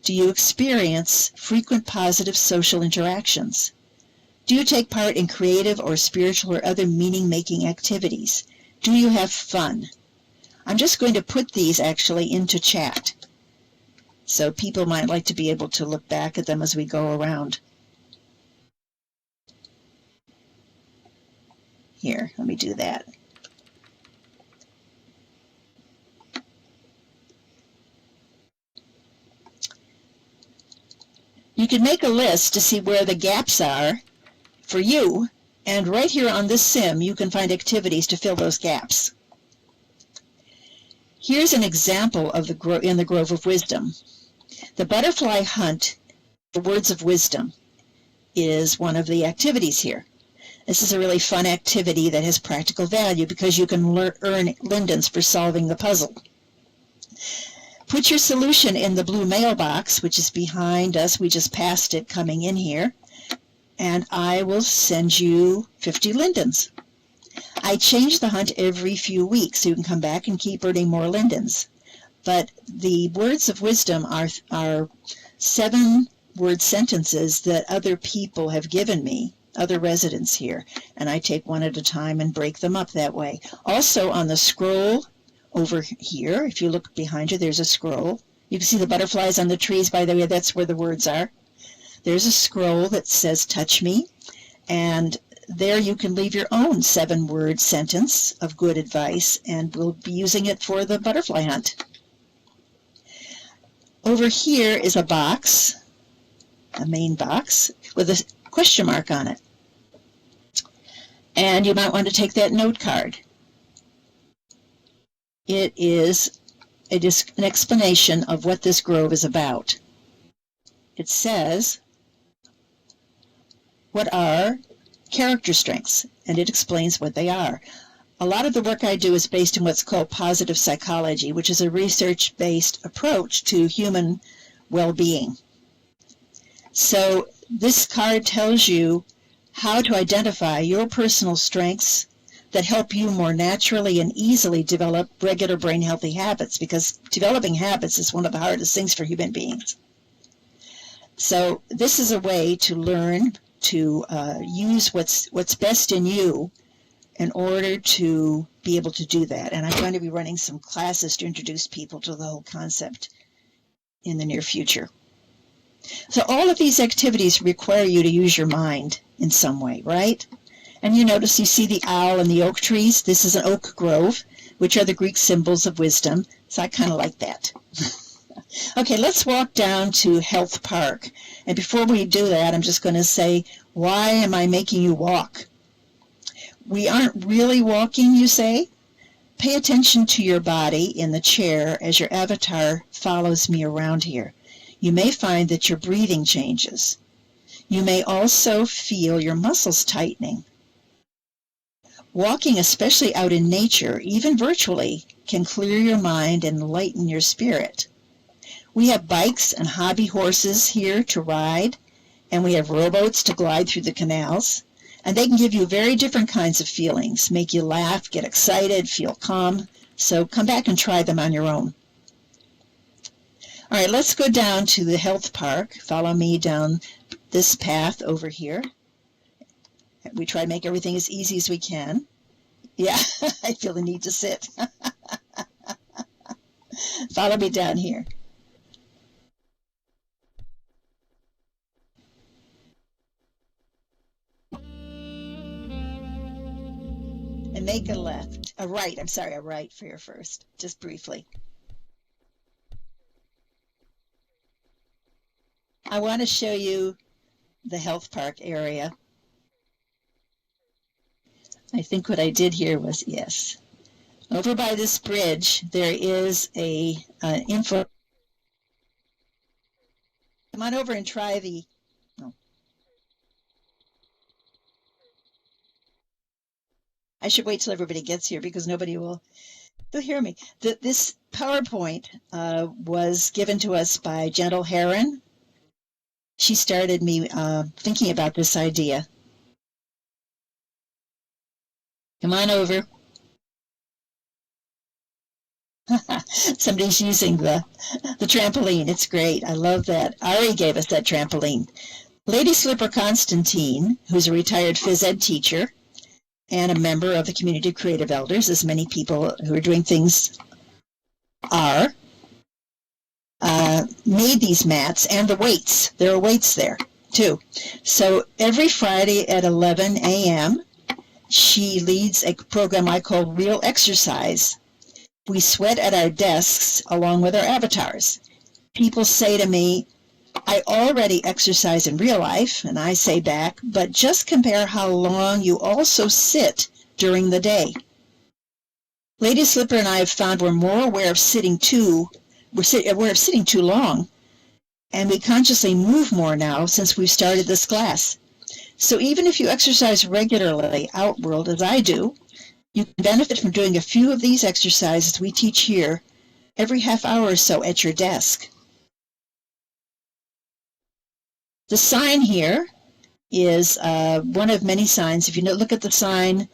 Do you experience frequent positive social interactions? Do you take part in creative or spiritual or other meaning-making activities? Do you have fun? I'm just going to put these actually into chat, so people might like to be able to look back at them as we go around. Here, let me do that. You can make a list to see where the gaps are for you, and right here on this sim, you can find activities to fill those gaps. Here's an example of in the Grove of Wisdom. The butterfly hunt, the words of wisdom, is one of the activities here. This is a really fun activity that has practical value because you can earn lindens for solving the puzzle. Put your solution in the blue mailbox, which is behind us. We just passed it coming in here. And I will send you 50 lindens. I change the hunt every few weeks, so you can come back and keep earning more lindens. But the words of wisdom are 7-word sentences that other people have given me, other residents here. And I take one at a time and break them up that way. Also on the scroll over here, if you look behind you, there's a scroll. You can see the butterflies on the trees, by the way, that's where the words are. There's a scroll that says, touch me, and there you can leave your own 7-word sentence of good advice, and we'll be using it for the butterfly hunt. Over here is a box, a main box, with a question mark on it. And you might want to take that note card. It is an explanation of what this grove is about. It says, what are character strengths? And it explains what they are. A lot of the work I do is based in what's called positive psychology, which is a research-based approach to human well-being. So this card tells you how to identify your personal strengths that help you more naturally and easily develop regular brain healthy habits, because developing habits is one of the hardest things for human beings. So this is a way to learn to use what's best in you in order to be able to do that. And I'm going to be running some classes to introduce people to the whole concept in the near future. So all of these activities require you to use your mind in some way, right? And you notice you see the owl and the oak trees. This is an oak grove, which are the Greek symbols of wisdom. So I kind of like that. Okay, let's walk down to Health Park. And before we do that, I'm just going to say, why am I making you walk? We aren't really walking, you say? Pay attention to your body in the chair as your avatar follows me around here. You may find that your breathing changes. You may also feel your muscles tightening. Walking, especially out in nature, even virtually, can clear your mind and lighten your spirit. We have bikes and hobby horses here to ride, and we have rowboats to glide through the canals. And they can give you very different kinds of feelings, make you laugh, get excited, feel calm. So come back and try them on your own. All right, let's go down to the health park. Follow me down this path over here. We try to make everything as easy as we can. Yeah, I feel the need to sit. Follow me down here. And make a left. A right, I'm sorry, a right for your first, just briefly. I want to show you the health park area. I think what I did here was, yes. Over by this bridge, there is an info. Come on over and try the, no. I should wait till everybody gets here because nobody will hear me. This PowerPoint was given to us by Gentle Heron. She started me thinking about this idea. Come on over. Somebody's using the trampoline. It's great. I love that. Ari gave us that trampoline. Lady Slipper Constantine, who's a retired phys ed teacher and a member of the Community of Creative Elders, as many people who are doing things are, made these mats and the weights. There are weights there, too. So every Friday at 11 a.m., she leads a program I call Real Exercise. We sweat at our desks along with our avatars. People say to me, I already exercise in real life, and I say back, but just compare how long you also sit during the day. Lady Slipper and I have found we're more aware of sitting too long, and we consciously move more now since we've started this class. So even if you exercise regularly outward, as I do, you can benefit from doing a few of these exercises we teach here every half hour or so at your desk. The sign here is one of many signs. If you look at the sign,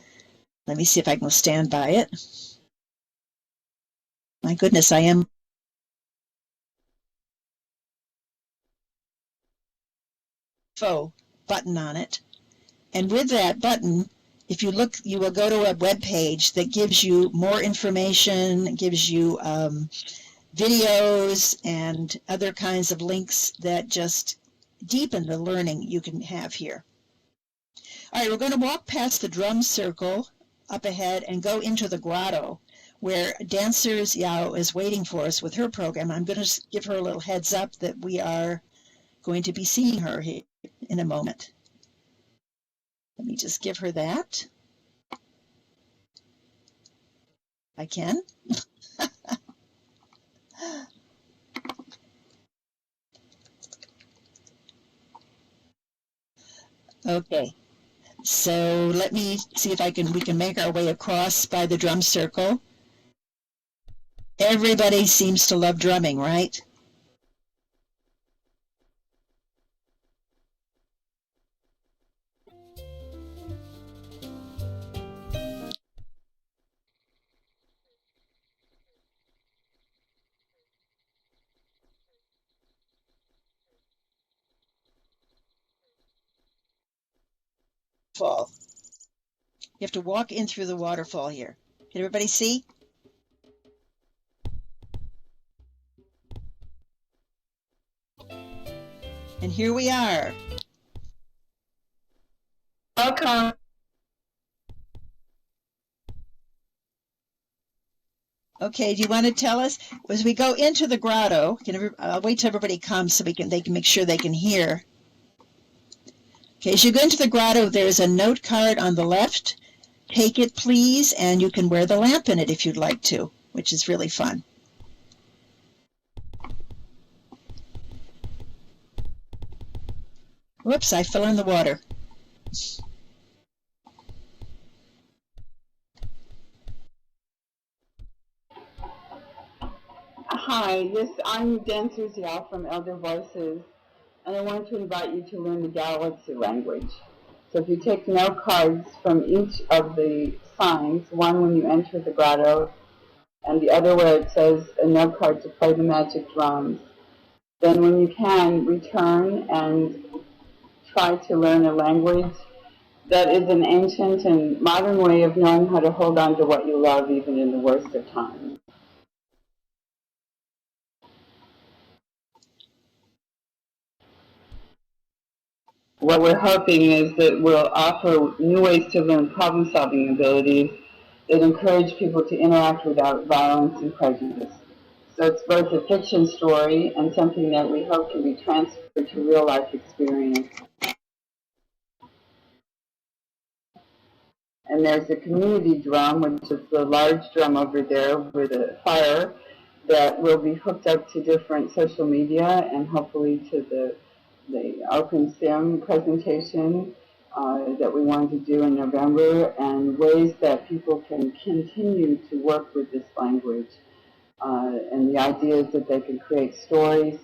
let me see if I can stand by it. My goodness, I am. Button on it. And with that button, if you look, you will go to a web page that gives you more information, gives you videos and other kinds of links that just deepen the learning you can have here. All right, we're going to walk past the drum circle up ahead and go into the grotto where Dancers Yao is waiting for us with her program. I'm going to give her a little heads up that we are going to be seeing her here in a moment. Let me just give her that. I can. Okay, so let me see if we can make our way across by the drum circle. Everybody seems to love drumming, right? Fall. You have to walk in through the waterfall here. Can everybody see? And here we are. Welcome. Okay, do you want to tell us as we go into the grotto? I'll wait till everybody comes so they can make sure they can hear. Okay, as you go into the grotto, there's a note card on the left. Take it, please, and you can wear the lamp in it if you'd like to, which is really fun. Whoops, I fell in the water.
Hi, I'm Dancer Ziao from Elder Voices, and I want to invite you to learn the galaxy language. So if you take note cards from each of the signs, one when you enter the grotto, and the other where it says a note card to play the magic drums, then when you can, return and try to learn a language that is an ancient and modern way of knowing how to hold on to what you love even in the worst of times. What we're hoping is that we'll offer new ways to learn problem-solving abilities that encourage people to interact without violence and prejudice. So it's both a fiction story and something that we hope can be transferred to real-life experience. And there's a community drum, which is the large drum over there with a fire that will be hooked up to different social media and hopefully to the Open Sim presentation that we want to do in November, and ways that people can continue to work with this language. And the idea is that they can create stories,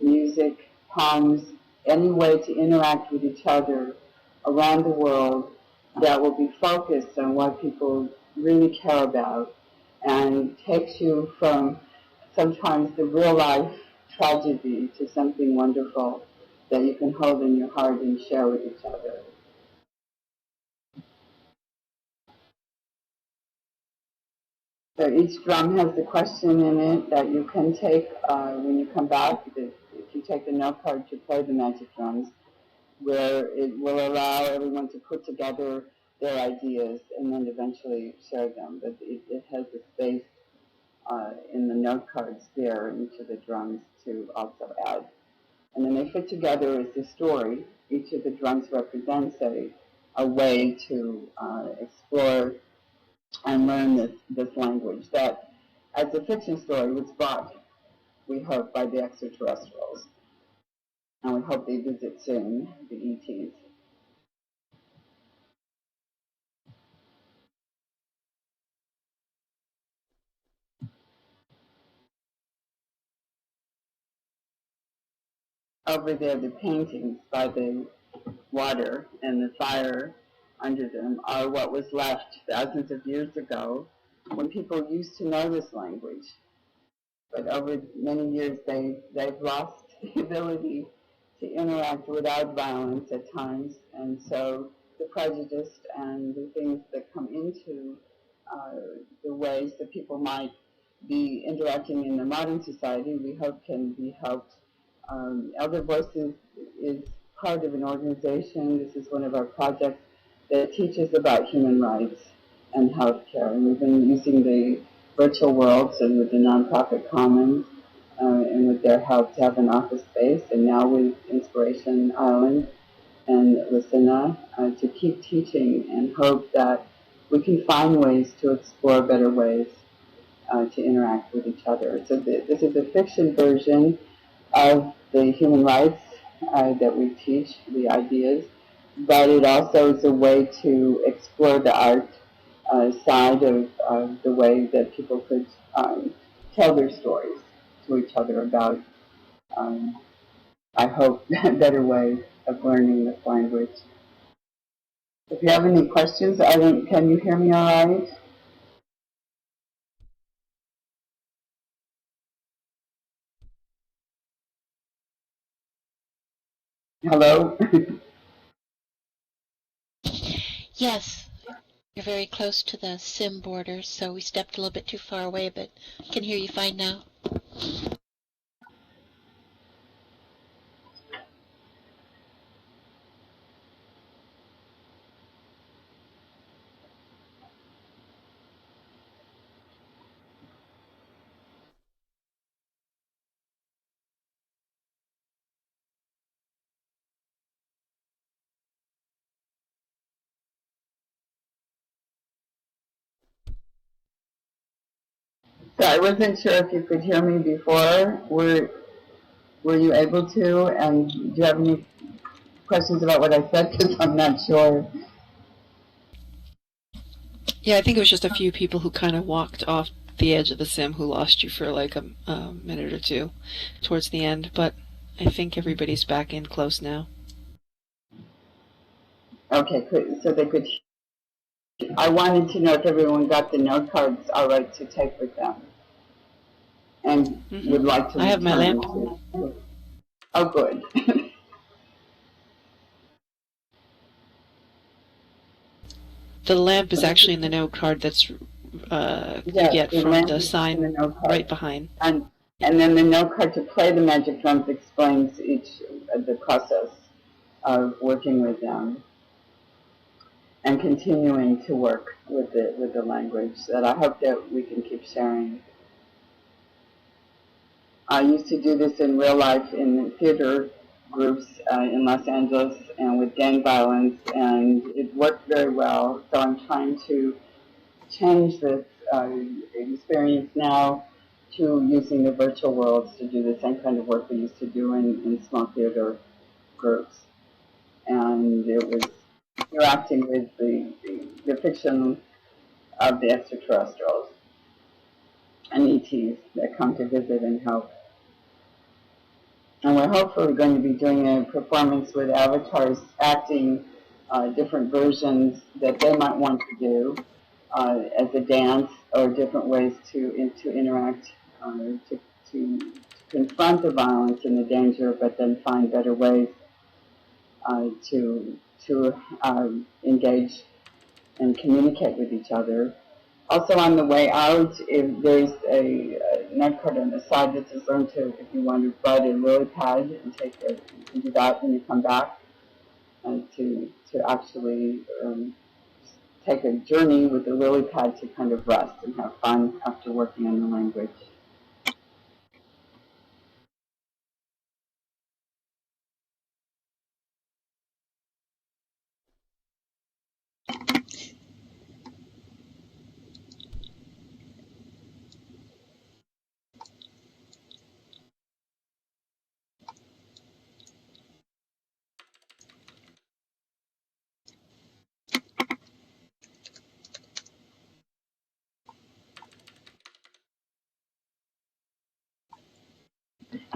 music, poems, any way to interact with each other around the world that will be focused on what people really care about and takes you from sometimes the real life tragedy to something wonderful that you can hold in your heart and share with each other. So each drum has a question in it that you can take when you come back. If you take the note card to play the magic drums, where it will allow everyone to put together their ideas and then eventually share them. But it has a space in the note cards there in each of the drums to also add. And then they fit together as a story. Each of the drums represents a way to explore and learn this language that, as a fiction story, was brought, we hope, by the extraterrestrials. And we hope they visit soon, the ETs. Over there, the paintings by the water and the fire under them are what was left thousands of years ago when people used to know this language. But over many years, they've lost the ability to interact without violence at times, and so the prejudice and the things that come into the ways that people might be interacting in the modern society, we hope can be helped. Elder Voices is part of an organization. This is one of our projects that teaches about human rights and healthcare, and we've been using the virtual worlds and with the nonprofit Commons and with their help to have an office space, and now with Inspiration Island and Lucina to keep teaching and hope that we can find ways to explore better ways to interact with each other. So this is a fiction version of the human rights that we teach, the ideas, but it also is a way to explore the art side of the way that people could tell their stories to each other about, I hope, better ways of learning this language. If you have any questions, can you hear me all right? Hello?
Yes, you're very close to the sim border, so we stepped a little bit too far away, but can hear you fine now.
So I wasn't sure if you could hear me before. Were you able to? And do you have any questions about what I said? Because I'm not sure.
Yeah, I think it was just a few people who kind of walked off the edge of the sim who lost you for like a minute or two towards the end, but I think everybody's back in close now.
Okay, so they could. I wanted to know if everyone got the note cards all right to take with them, and would like to.
I have my lamp.
Oh, good.
The lamp is actually in the note card that's you get from the sign right behind.
And then the note card to play the magic drums explains the process of working with them and continuing to work with the language that I hope that we can keep sharing. I used to do this in real life in theater groups in Los Angeles and with gang violence, and it worked very well. So I'm trying to change this experience now to using the virtual worlds to do the same kind of work we used to do in small theater groups. And it was interacting with the fiction of the extraterrestrials and ETs that come to visit and help. And we're hopefully going to be doing a performance with avatars acting different versions that they might want to do as a dance or different ways to interact, to confront the violence and the danger, but then find better ways to engage and communicate with each other. Also, on the way out, if there's a note card on the side that says learn to, if you want to ride a lily pad and you can do that when you come back, to actually take a journey with the lily pad to kind of rest and have fun after working on the language.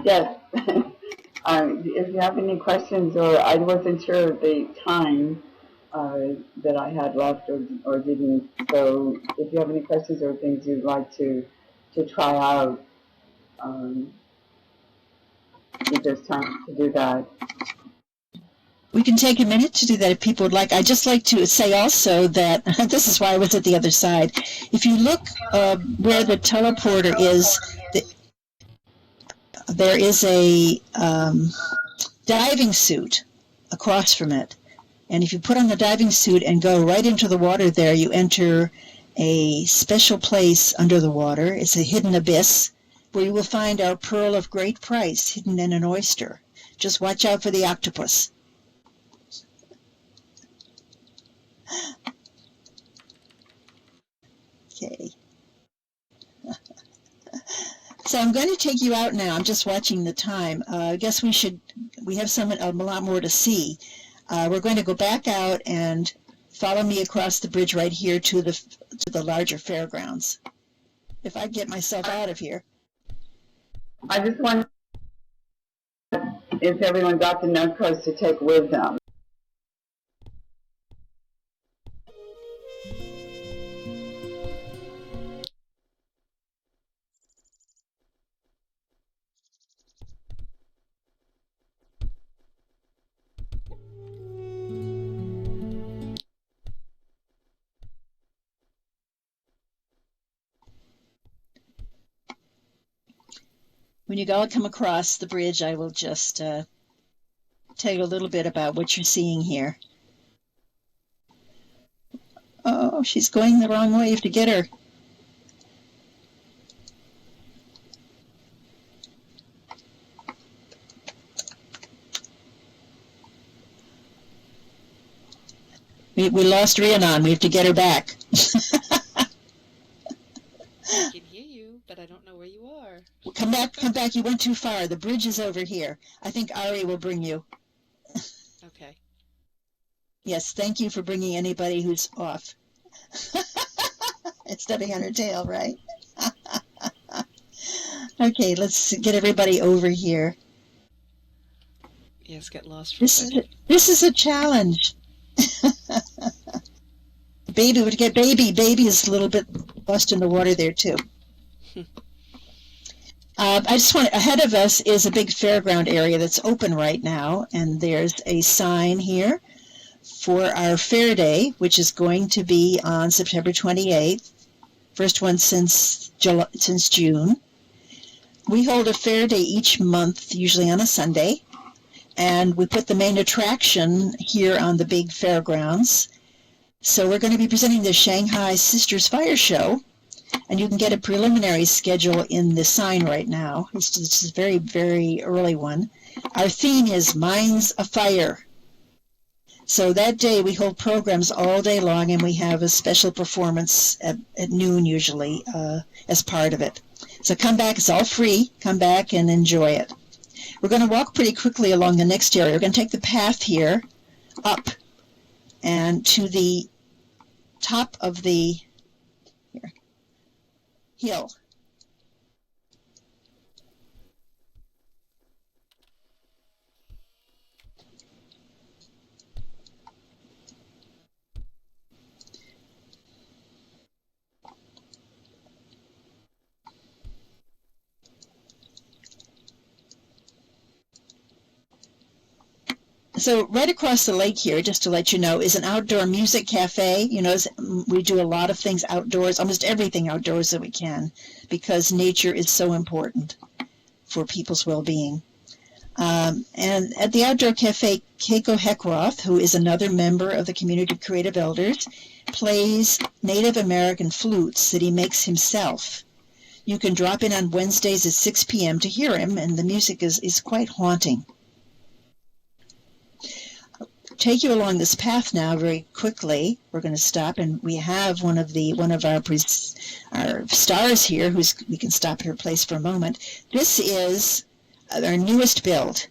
Yes. If you have any questions, or I wasn't sure of the time that I had left or didn't, so if you have any questions or things you'd like to try out, if there's time to do that.
We can take a minute to do that if people would like. I'd just like to say also that this is why I was at the other side. If you look where the teleporter is, there is a diving suit across from it. And if you put on the diving suit and go right into the water there, you enter a special place under the water. It's a hidden abyss where you will find our pearl of great price hidden in an oyster. Just watch out for the octopus. Okay. So I'm going to take you out now. I'm just watching the time. I guess we have a lot more to see. We're going to go back out and follow me across the bridge right here to the larger fairgrounds. If I get myself out of here.
I just wonder if everyone got the note cards to take with them.
When you all come across the bridge, I will just tell you a little bit about what you're seeing here. Oh, she's going the wrong way. You have to get her. We lost Rhiannon. We have to get her back.
I can hear you, but I don't know where you are.
Come back. You went too far. The bridge is over here. I think Ari will bring you.
Okay.
Yes, thank you for bringing anybody who's off. It's stepping on her tail, right? Okay, let's get everybody over here.
Yes, get lost for a second.
This is a challenge. Baby would get baby. Baby is a little bit lost in the water there too. I just want, ahead of us is a big fairground area that's open right now, and there's a sign here for our fair day, which is going to be on September 28th, first one since June. We hold a fair day each month, usually on a Sunday, and we put the main attraction here on the big fairgrounds. So we're going to be presenting the Shanghai Sisters Fire Show, and you can get a preliminary schedule in the sign right now. This is a very, very early one. Our theme is Minds Afire. So that day we hold programs all day long, and we have a special performance at noon usually as part of it. So come back, it's all free. Come back and enjoy it. We're going to walk pretty quickly along the next area. We're going to take the path here up and to the top of the hill. So right across the lake here, just to let you know, is an outdoor music cafe. You know, we do a lot of things outdoors, almost everything outdoors that we can, because nature is so important for people's well-being. And at the outdoor cafe, Keiko Heckroth, who is another member of the Community of Creative Elders, plays Native American flutes that he makes himself. You can drop in on Wednesdays at 6 p.m. to hear him, and the music is quite haunting. Take you along this path now very quickly. We're going to stop, and we have one of our stars here, we can stop at her place for a moment. This is our newest build.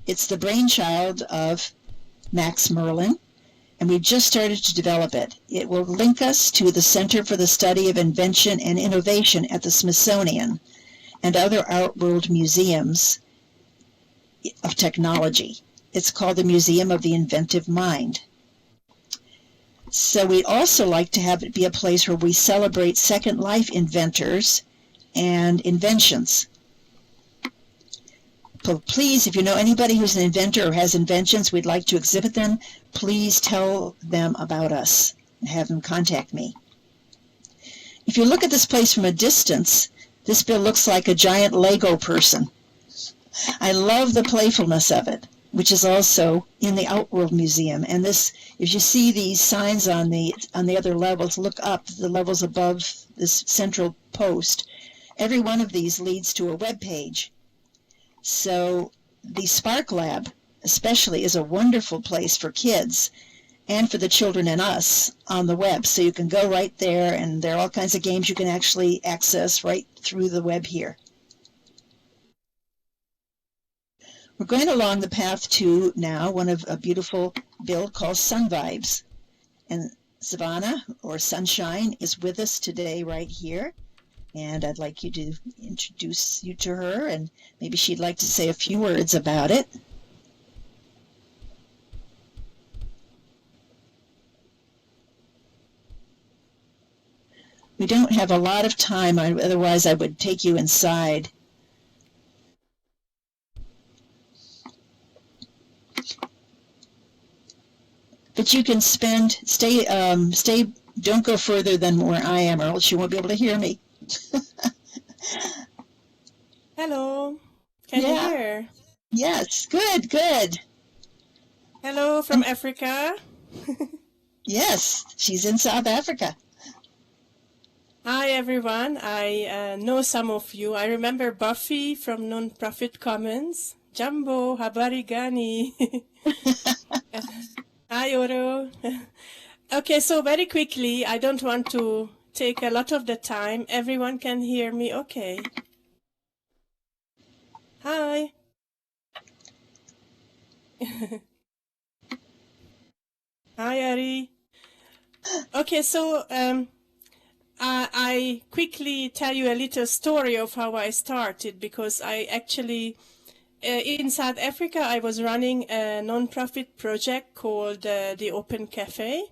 It's the brainchild of Max Merlin, and we just started to develop it. It will link us to the Center for the Study of Invention and Innovation at the Smithsonian and other outworld museums of technology. It's called the Museum of the Inventive Mind. So we'd also like to have it be a place where we celebrate Second Life inventors and inventions. So please, if you know anybody who's an inventor or has inventions, we'd like to exhibit them, please tell them about us and have them contact me. If you look at this place from a distance, this bill looks like a giant Lego person. I love the playfulness of it, which is also in the Outworld Museum. And this, if you see these signs on the other levels, look up the levels above this central post. Every one of these leads to a web page. So the Spark Lab especially is a wonderful place for kids and for the children and us on the web. So you can go right there, and there are all kinds of games you can actually access right through the web here. We're going along the path to now one of a beautiful build called Sun Vibes. And Savannah, or Sunshine, is with us today right here. And I'd like you to introduce you to her, and maybe she'd like to say a few words about it. We don't have a lot of time, otherwise I would take you inside. But you can stay, don't go further than where I am, or else you won't be able to hear me.
Hello, can you hear?
Yes, good.
Hello from Africa.
Yes, she's in South Africa.
Hi everyone, I know some of you. I remember Buffy from Non-Profit Commons. Jumbo, habari gani? Hi Oro. Okay, so very quickly, I don't want to take a lot of the time. Everyone can hear me okay? Hi. Hi Ari. Okay, so I quickly tell you a little story of how I started, because I actually, in South Africa, I was running a non-profit project called the Open Cafe,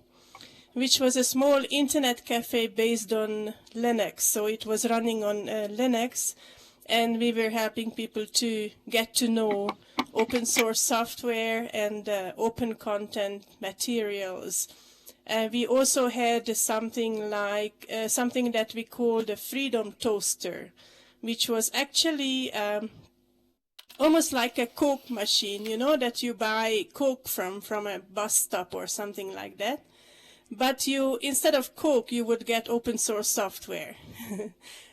which was a small internet cafe based on Linux. So it was running on Linux, and we were helping people to get to know open source software and open content materials. We also had something like something that we called a Freedom Toaster, which was actually almost like a Coke machine, you know, that you buy Coke from a bus stop or something like that. But you, instead of Coke, you would get open source software.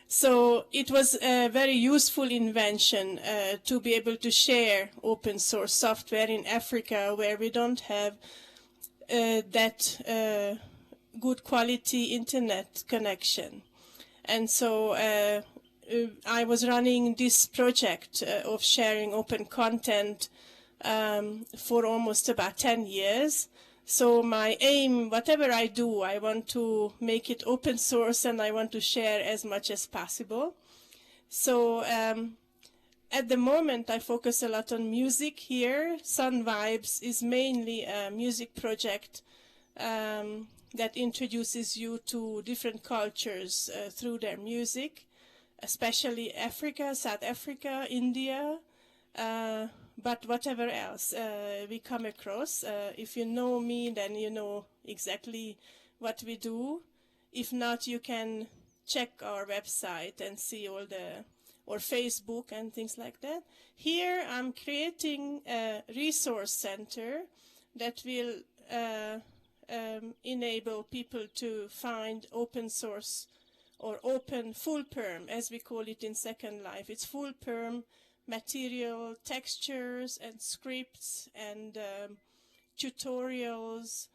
So it was a very useful invention to be able to share open source software in Africa, where we don't have that good quality internet connection. And so I was running this project of sharing open content for almost about 10 years. So my aim, whatever I do, I want to make it open source, and I want to share as much as possible. So at the moment, I focus a lot on music here. Sun Vibes is mainly a music project that introduces you to different cultures through their music, especially Africa, South Africa, India, but whatever else we come across. If you know me, then you know exactly what we do. If not, you can check our website and see all the, or Facebook and things like that. Here I'm creating a resource center that will enable people to find open source or open full perm, as we call it in Second Life. It's full perm material, textures and scripts and tutorials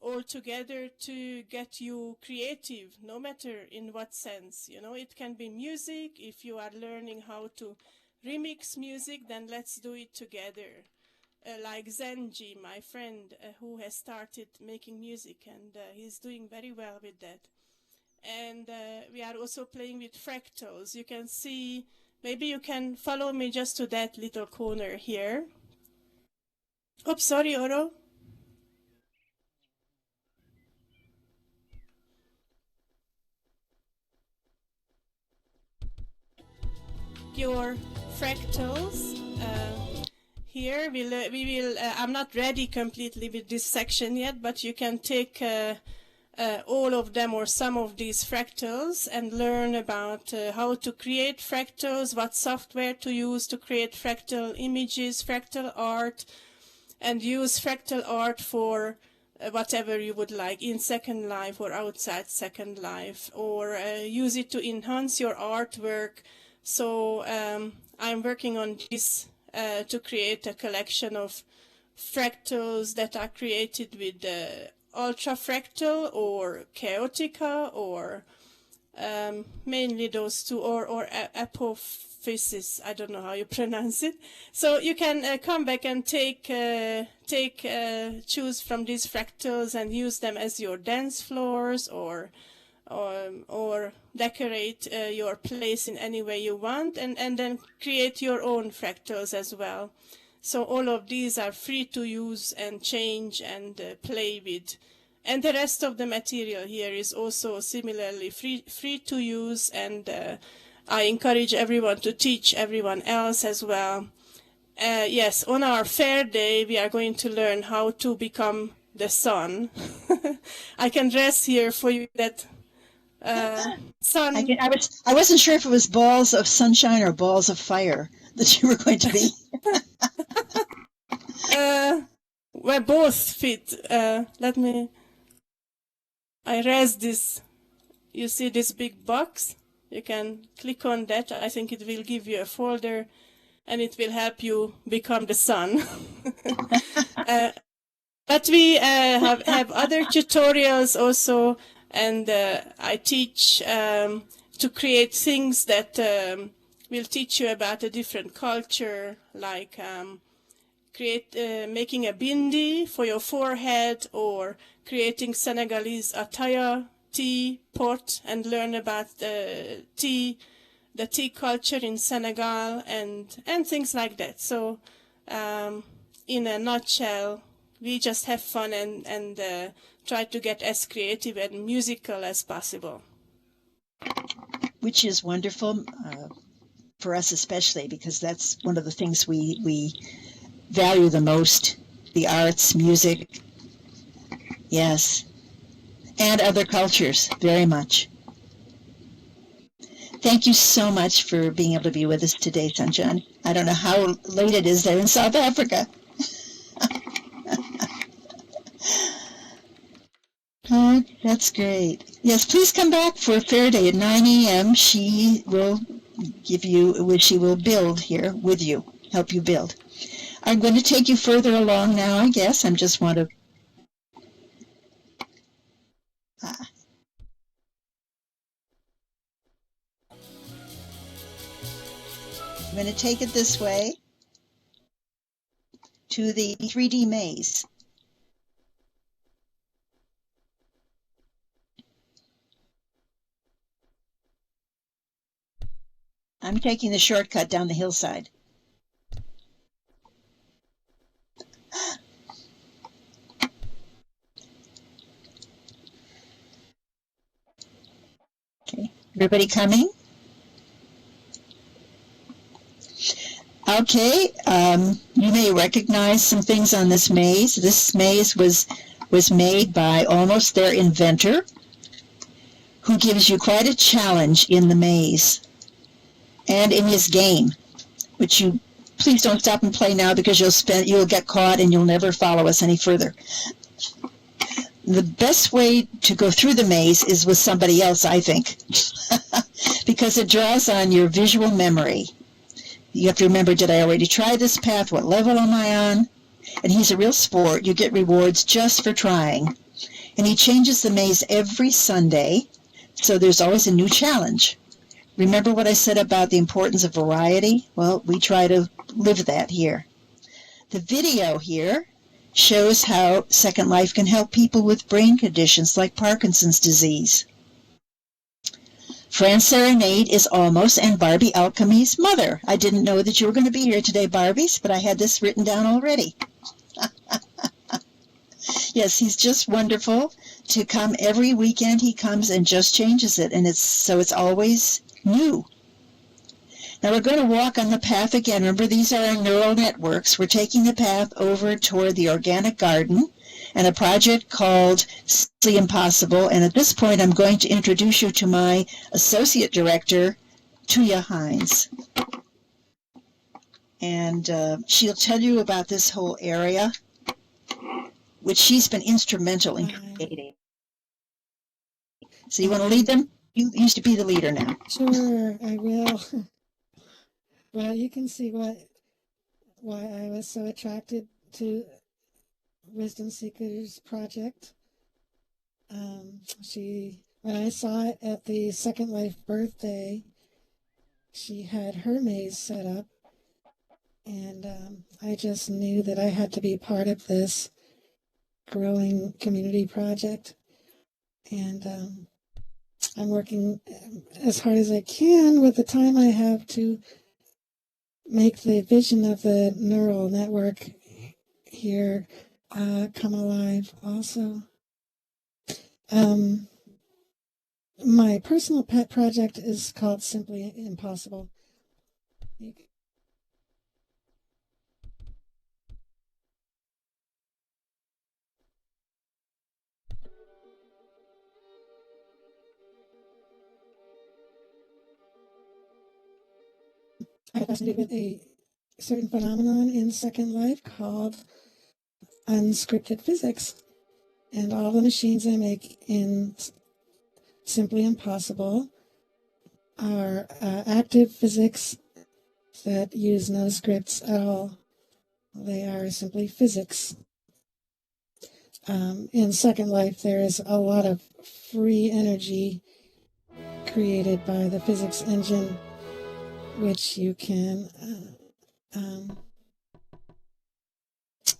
all together to get you creative, no matter in what sense. You know, it can be music. If you are learning how to remix music, then let's do it together. Like Zenji, my friend, who has started making music, and he's doing very well with that. And we are also playing with fractals. You can see, maybe you can follow me just to that little corner here. Oops, sorry, Oro. Your fractals. Here we will. I'm not ready completely with this section yet, but you can take all of them or some of these fractals and learn about how to create fractals, what software to use to create fractal images, fractal art, and use fractal art for whatever you would like in Second Life or outside Second Life, or use it to enhance your artwork. So I'm working on this to create a collection of fractals that are created with ultrafractal or chaotica, or mainly those two, or apophysis. I don't know how you pronounce it. So you can come back and choose from these fractals and use them as your dance floors, or decorate your place in any way you want, and then create your own fractals as well. So all of these are free to use and change and play with. And the rest of the material here is also similarly free to use, and I encourage everyone to teach everyone else as well. Yes, on our fair day, we are going to learn how to become the sun. I can rest here for you that sun.
I wasn't sure if it was balls of sunshine or balls of fire that you were going to be.
Well, both fit. Let me. I raise this. You see this big box? You can click on that. I think it will give you a folder, and it will help you become the sun. But we have other tutorials also, and I teach to create things that will teach you about a different culture, like making a bindi for your forehead, or creating Senegalese attire tea pot and learn about the tea culture in Senegal and things like that. So in a nutshell, we just have fun and try to get as creative and musical as possible.
Which is wonderful for us especially, because that's one of the things we value the most, the arts, music, yes, and other cultures very much. Thank you so much for being able to be with us today, Sanjan. I don't know how late it is there in South Africa. Oh, that's great. Yes, please come back for Fair Day at 9 a.m. She will build here with you, help you build. I'm going to take you further along now, I guess. I'm going to take it this way to the 3D maze. I'm taking the shortcut down the hillside. Okay, everybody coming? Okay, you may recognize some things on this maze. This maze was made by almost their inventor, who gives you quite a challenge in the maze and in his game, which you please don't stop and play now, because you'll get caught and you'll never follow us any further. The best way to go through the maze is with somebody else, I think, because it draws on your visual memory. You have to remember, did I already try this path? What level am I on? And he's a real sport. You get rewards just for trying. And he changes the maze every Sunday, so there's always a new challenge. Remember what I said about the importance of variety? Well, we try to live that here. The video here shows how Second Life can help people with brain conditions like Parkinson's disease. Fran Serenade is Almost and Barbie Alchemy's mother. I didn't know that you were going to be here today, Barbies, but I had this written down already. Yes, he's just wonderful to come every weekend. He comes and just changes it, and it's always new. Now we're going to walk on the path again. Remember, these are our neural networks. We're taking the path over toward the organic garden and a project called SL.The Impossible. And at this point, I'm going to introduce you to my associate director, Tuya Hines. And she'll tell you about this whole area, which she's been instrumental in creating. So you want to lead them? You used to be the leader now.
Sure, I will. Well, you can see why I was so attracted to Wisdom Seekers project. When I saw it at the Second Life birthday, she had her maze set up, and I just knew that I had to be part of this growing community project. And I'm working as hard as I can with the time I have to make the vision of the neural network here come alive also. My personal pet project is called Simply Impossible. I'm fascinated with a certain phenomenon in Second Life called unscripted physics. And all the machines I make in Simply Impossible are active physics that use no scripts at all. They are simply physics. In Second Life, there is a lot of free energy created by the physics engine, which you can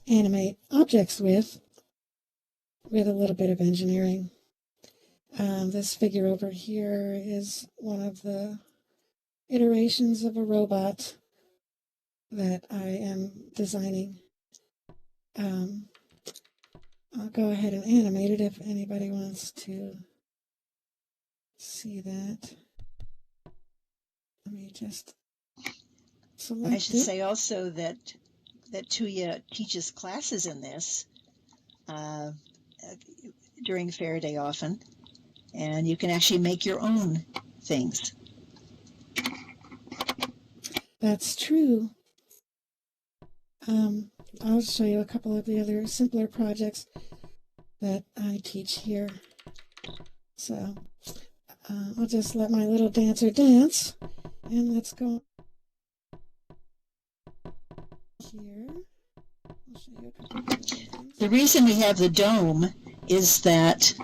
animate objects with a little bit of engineering. This figure over here is one of the iterations of a robot that I am designing. I'll go ahead and animate it if anybody wants to see that. Let me just select
I should
it.
say also that Tuya teaches classes in this during Fair Day often, and you can actually make your own things.
That's true. I'll show you a couple of the other simpler projects that I teach here. So I'll just let my little dancer dance, and let's go here. I'll show you a couple of other things.
The reason we have the dome is that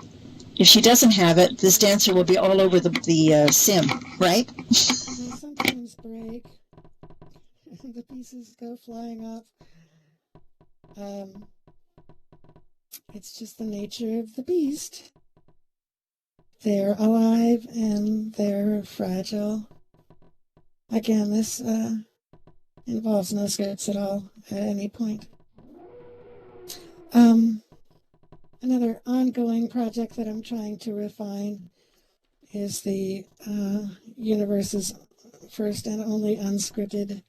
if she doesn't have it, this dancer will be all over the sim, right?
They sometimes break. The pieces go flying off. It's just the nature of the beast. They're alive and they're fragile. Again, this involves no scripts at all at any point. Another ongoing project that I'm trying to refine is the universe's first and only unscripted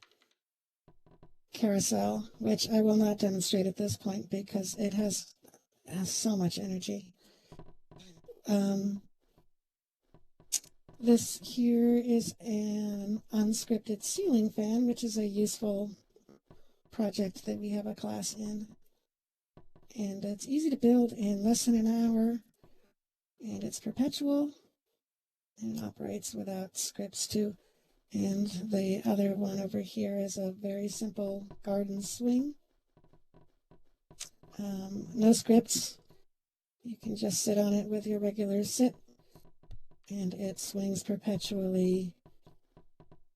carousel, which I will not demonstrate at this point because it has so much energy. This here is an unscripted ceiling fan, which is a useful project that we have a class in. And it's easy to build in less than an hour, and it's perpetual and operates without scripts too. And the other one over here is a very simple garden swing. No scripts. You can just sit on it with your regular sit, and it swings perpetually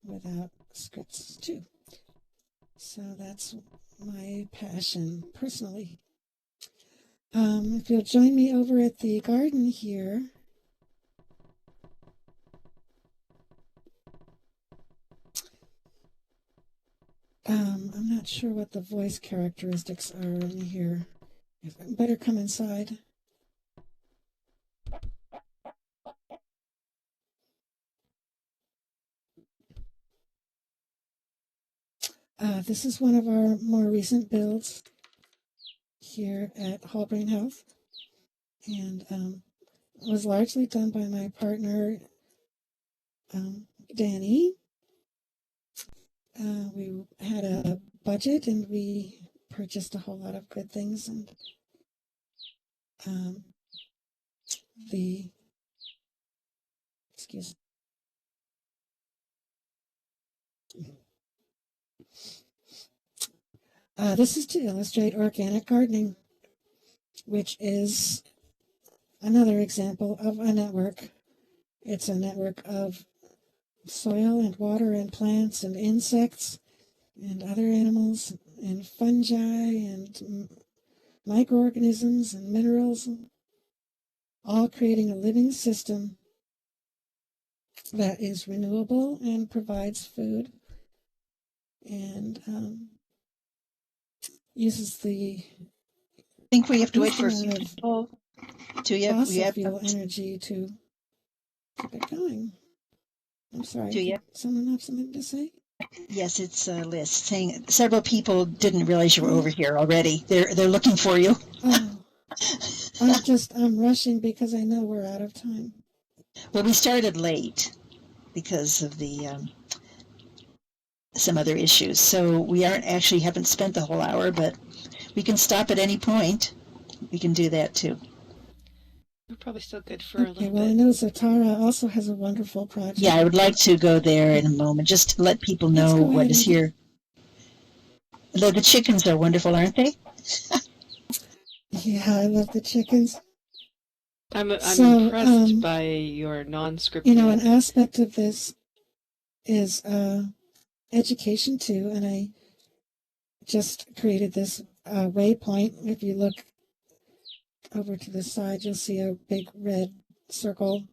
without scripts too. So that's my passion personally. If you'll join me over at the garden here, I'm not sure what the voice characteristics are in here. I better come inside. This is one of our more recent builds here at Whole Brain Health, and was largely done by my partner, Danny. We had a budget and we purchased a whole lot of good things, and excuse me. This is to illustrate organic gardening, which is another example of a network. It's a network of soil and water and plants and insects and other animals and fungi and microorganisms and minerals, all creating a living system that is renewable and provides food and uses the
I think we have to wait for a
least
few
amount of
people to
fossil fuel energy to keep it going. I'm sorry, did someone have something to say?
Yes, it's a list saying several people didn't realize you were over here already. They're looking for you.
Oh, I'm rushing because I know we're out of time.
Well, we started late because of the some other issues, so we haven't spent the whole hour, but we can stop at any point. We can do that too.
We're probably still good for a little
well,
bit.
I know Zatara also has a wonderful project.
Yeah, I would like to go there in a moment, just to let people know what is here. Although the chickens are wonderful, aren't they?
Yeah, I love the chickens.
I'm impressed by your non-scripted.
An aspect of this is education too, and I just created this waypoint. If you look over to the side, you'll see a big red circle,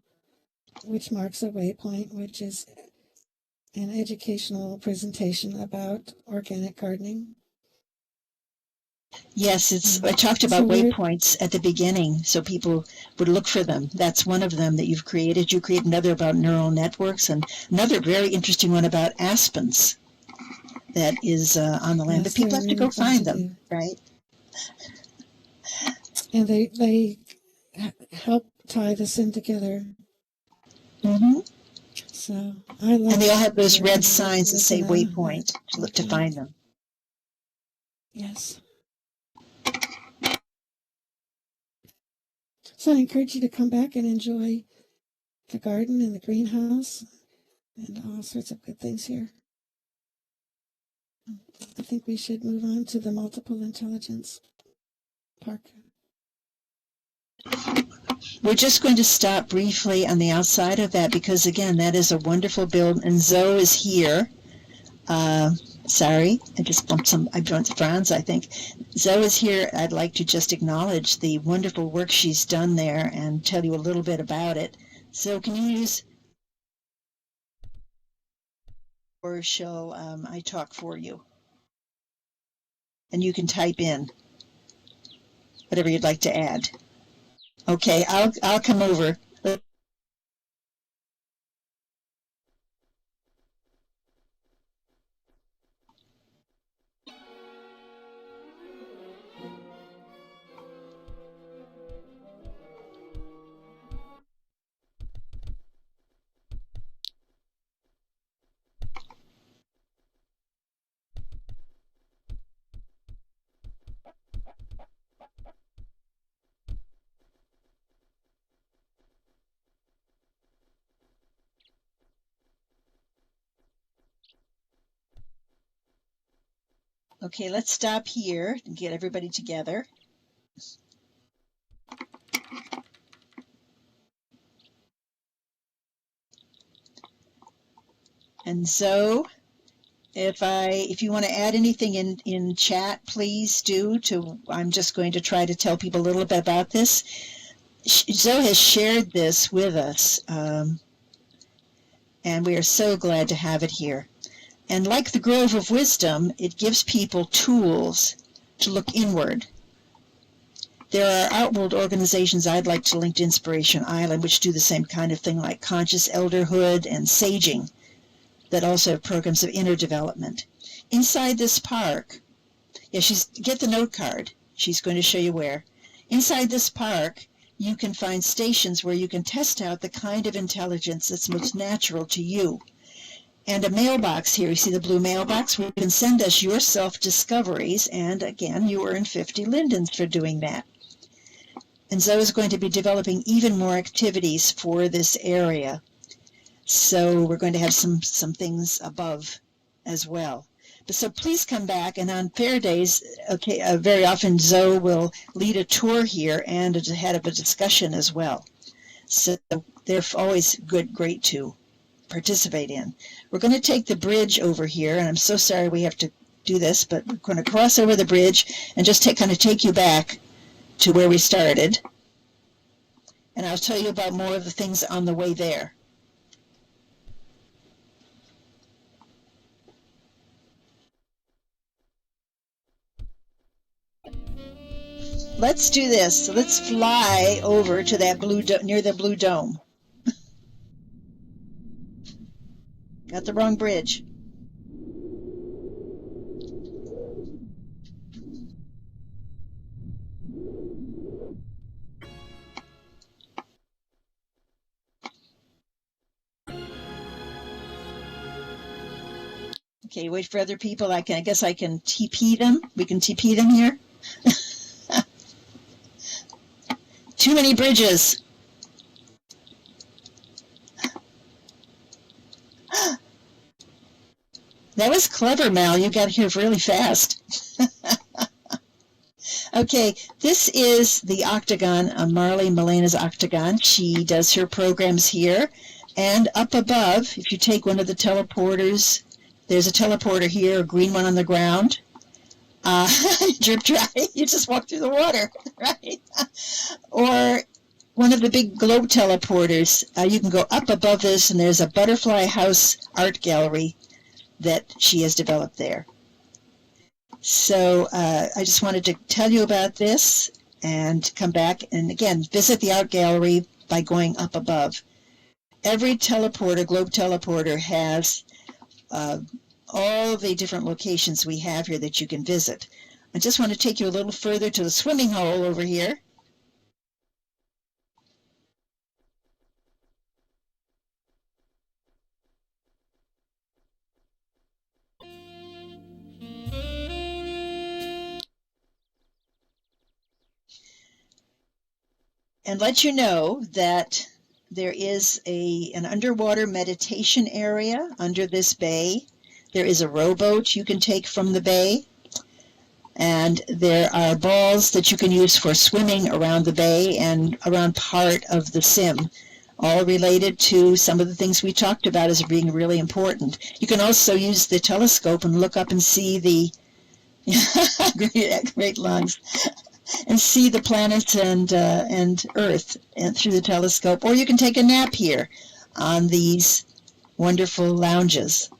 which marks a waypoint, which is an educational presentation about organic gardening.
Yes, I talked
So
about
we're-
waypoints at the beginning, so people would look for them. That's one of them that you've created. You create another about neural networks, and another very interesting one about aspens that is on the land.
Yes,
But people
they're
have to
really
go
fun
find
to
them,
do.
right?
And they help tie this in together.
Mm-hmm.
So I love.
And they all have those red
to
signs that say
listen
waypoint to look to find them.
Yes. So I encourage you to come back and enjoy the garden and the greenhouse and all sorts of good things here. I think we should move on to the multiple intelligence park.
We're just going to stop briefly on the outside of that because, again, that is a wonderful build. And Zoe is here. Sorry, I just bumped Franz, I think. Zoe is here. I'd like to just acknowledge the wonderful work she's done there and tell you a little bit about it. So can you use, or shall I talk for you? And you can type in whatever you'd like to add. Okay, I'll come over. Okay, let's stop here and get everybody together. And so, if you want to add anything in chat, please do. I'm just going to try to tell people a little bit about this. Zoe has shared this with us, and we are so glad to have it here. And like the Grove of Wisdom, it gives people tools to look inward. There are outward organizations I'd like to link to Inspiration Island, which do the same kind of thing, like Conscious Elderhood and Saging, that also have programs of inner development. Inside this park, get the note card. She's going to show you where. Inside this park, you can find stations where you can test out the kind of intelligence that's most natural to you. And a mailbox here, you see the blue mailbox, where you can send us your self-discoveries, and again, you earn 50 lindens for doing that. And Zoe is going to be developing even more activities for this area. So we're going to have some things above as well. But so please come back, and on fair days, very often Zoe will lead a tour here and is ahead of a discussion as well. So they're always great to participate in. We're going to take the bridge over here, and I'm so sorry we have to do this, but we're going to cross over the bridge and just kind of take you back to where we started. And I'll tell you about more of the things on the way there. Let's do this. So let's fly over to that near the blue dome. Got the wrong bridge. Okay, wait for other people. I guess I can TP them. We can TP them here. Too many bridges. That was clever, Mal. You got here really fast. Okay, this is the Octagon, Marley Melena's Octagon. She does her programs here. And up above, if you take one of the teleporters, there's a teleporter here, a green one on the ground. Drip dry, you just walk through the water, right? Or one of the big globe teleporters. You can go up above this, and there's a butterfly house art gallery that she has developed there. So I just wanted to tell you about this and come back and, again, visit the art gallery by going up above. Every teleporter, globe teleporter, has all the different locations we have here that you can visit. I just want to take you a little further to the swimming hole over here. And let you know that there is an underwater meditation area under this bay. There is a rowboat you can take from the bay. And there are balls that you can use for swimming around the bay and around part of the sim, all related to some of the things we talked about as being really important. You can also use the telescope and look up and see the great lungs, and see the planets and Earth and through the telescope. Or you can take a nap here on these wonderful lounges.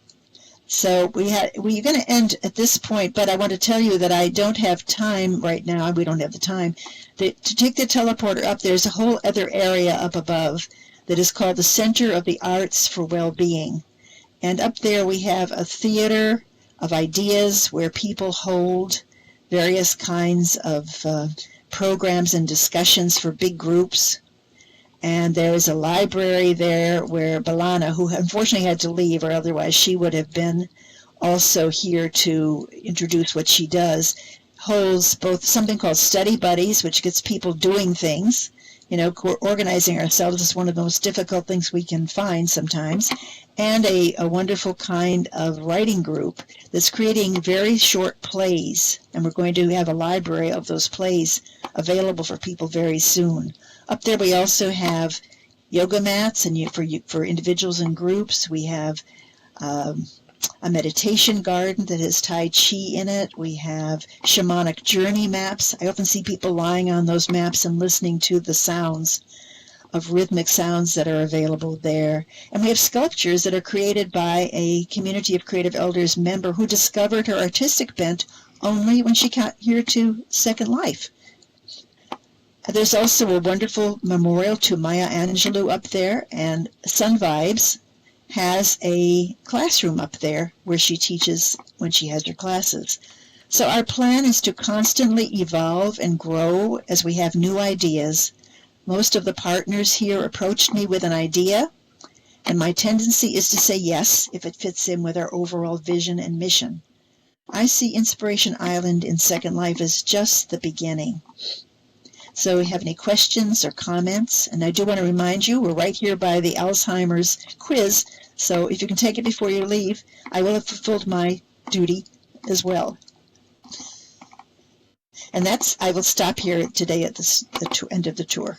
So we're going to end at this point, but I want to tell you that I don't have time right now. We don't have the time to take the teleporter up. There's a whole other area up above that is called the Center of the Arts for Well-Being. And up there we have a theater of ideas where people hold various kinds of programs and discussions for big groups. And there is a library there where Balana, who unfortunately had to leave, or otherwise she would have been also here to introduce what she does, holds both something called study buddies, which gets people doing things. You know, organizing ourselves is one of the most difficult things we can find sometimes, and a wonderful kind of writing group that's creating very short plays, and we're going to have a library of those plays available for people very soon. Up there we also have yoga mats, and for individuals and groups. We have a meditation garden that has Tai Chi in it. We have shamanic journey maps. I often see people lying on those maps and listening to the sounds of rhythmic sounds that are available there. And we have sculptures that are created by a community of creative elders member who discovered her artistic bent only when she got here to Second Life. There's also a wonderful memorial to Maya Angelou up there, and Sun Vibes has a classroom up there where she teaches when she has her classes. So our plan is to constantly evolve and grow as we have new ideas. Most of the partners here approached me with an idea, and my tendency is to say yes if it fits in with our overall vision and mission. I see Inspiration Island in Second Life as just the beginning. So if you have any questions or comments, and I do want to remind you, we're right here by the Alzheimer's quiz, so if you can take it before you leave, I will have fulfilled my duty as well. And I will stop here today at the end of the tour.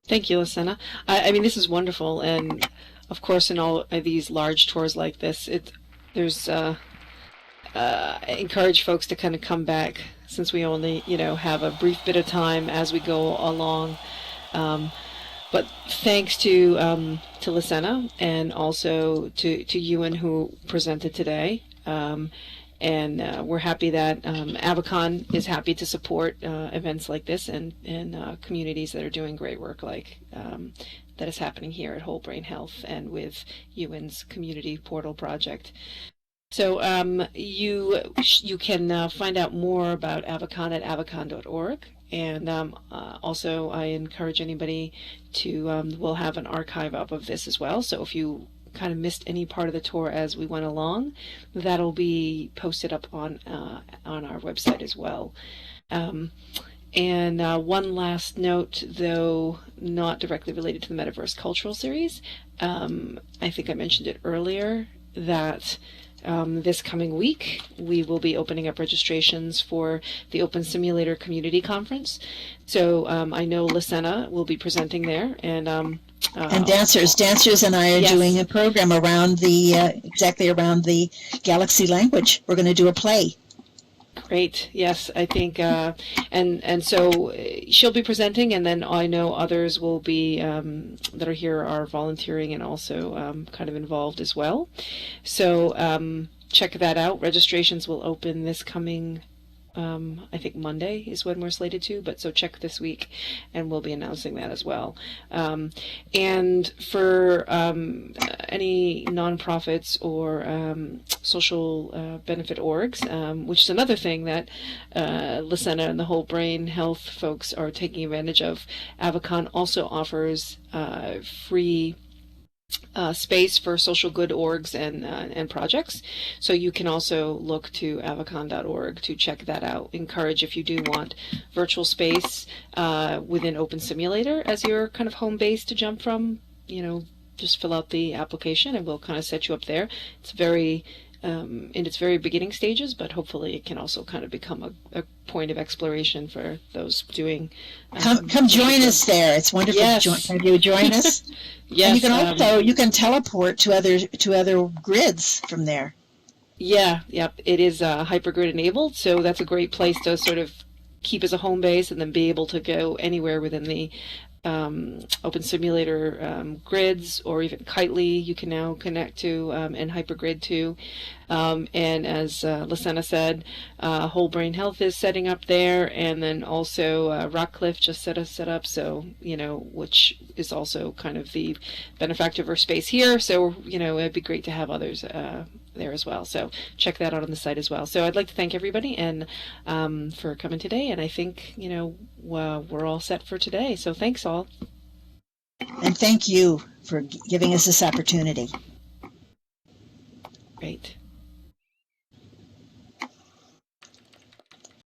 Thank you, Lucinda. I mean, this is wonderful, and of course, in all of these large tours like this, I encourage folks to kind of come back, since we only, have a brief bit of time as we go along. But thanks to Lucinda, and also to Ewan, who presented today. And we're happy that Avacon is happy to support events like this and communities that are doing great work like that is happening here at Whole Brain Health and with Ewan's Community Portal Project. So you can find out more about Avacon at avacon.org. And also I encourage anybody to, we'll have an archive up of this as well. So if you kind of missed any part of the tour as we went along, that'll be posted up on our website as well. And one last note, though not directly related to the Metaverse Cultural Series, I think I mentioned it earlier, that this coming week we will be opening up registrations for the Open Simulator Community Conference. So I know Lucinda will be presenting there, and dancers and I are doing a program around exactly around the Galaxy language. We're going to do a play. Great. Yes, I think, and so she'll be presenting, and then I know others will be that are here are volunteering and also kind of involved as well. So check that out. Registrations will open this coming. I think Monday is when we're slated to, but so check this week, and we'll be announcing that as well. And for any nonprofits or social benefit orgs, which is another thing that Lysena and the Whole Brain Health folks are taking advantage of, Avacon also offers free space for social good orgs and projects. So you can also look to avacon.org to check that out. Encourage, if you do want virtual space within Open Simulator as your kind of home base to jump from, just fill out the application and we'll kind of set you up there. It's very in its very beginning stages, but hopefully it can also kind of become a point of exploration for those doing.
Come join us there. It's wonderful
yes.
to have you join us.
Yes,
and you can also you can teleport to other grids from there.
Yeah, yep. It is hypergrid enabled, so that's a great place to sort of keep as a home base and then be able to go anywhere within the Open Simulator grids, or even Kitely you can now connect to and hypergrid to. And as Lysena said, Whole Brain Health is setting up there, and then also Rockcliffe just set up, so which is also kind of the benefactor of our space here. So it'd be great to have others there as well. So check that out on the site as well. So I'd like to thank everybody and for coming today, and I think we're all set for today. So thanks all.
And thank you for giving us this opportunity.
Great.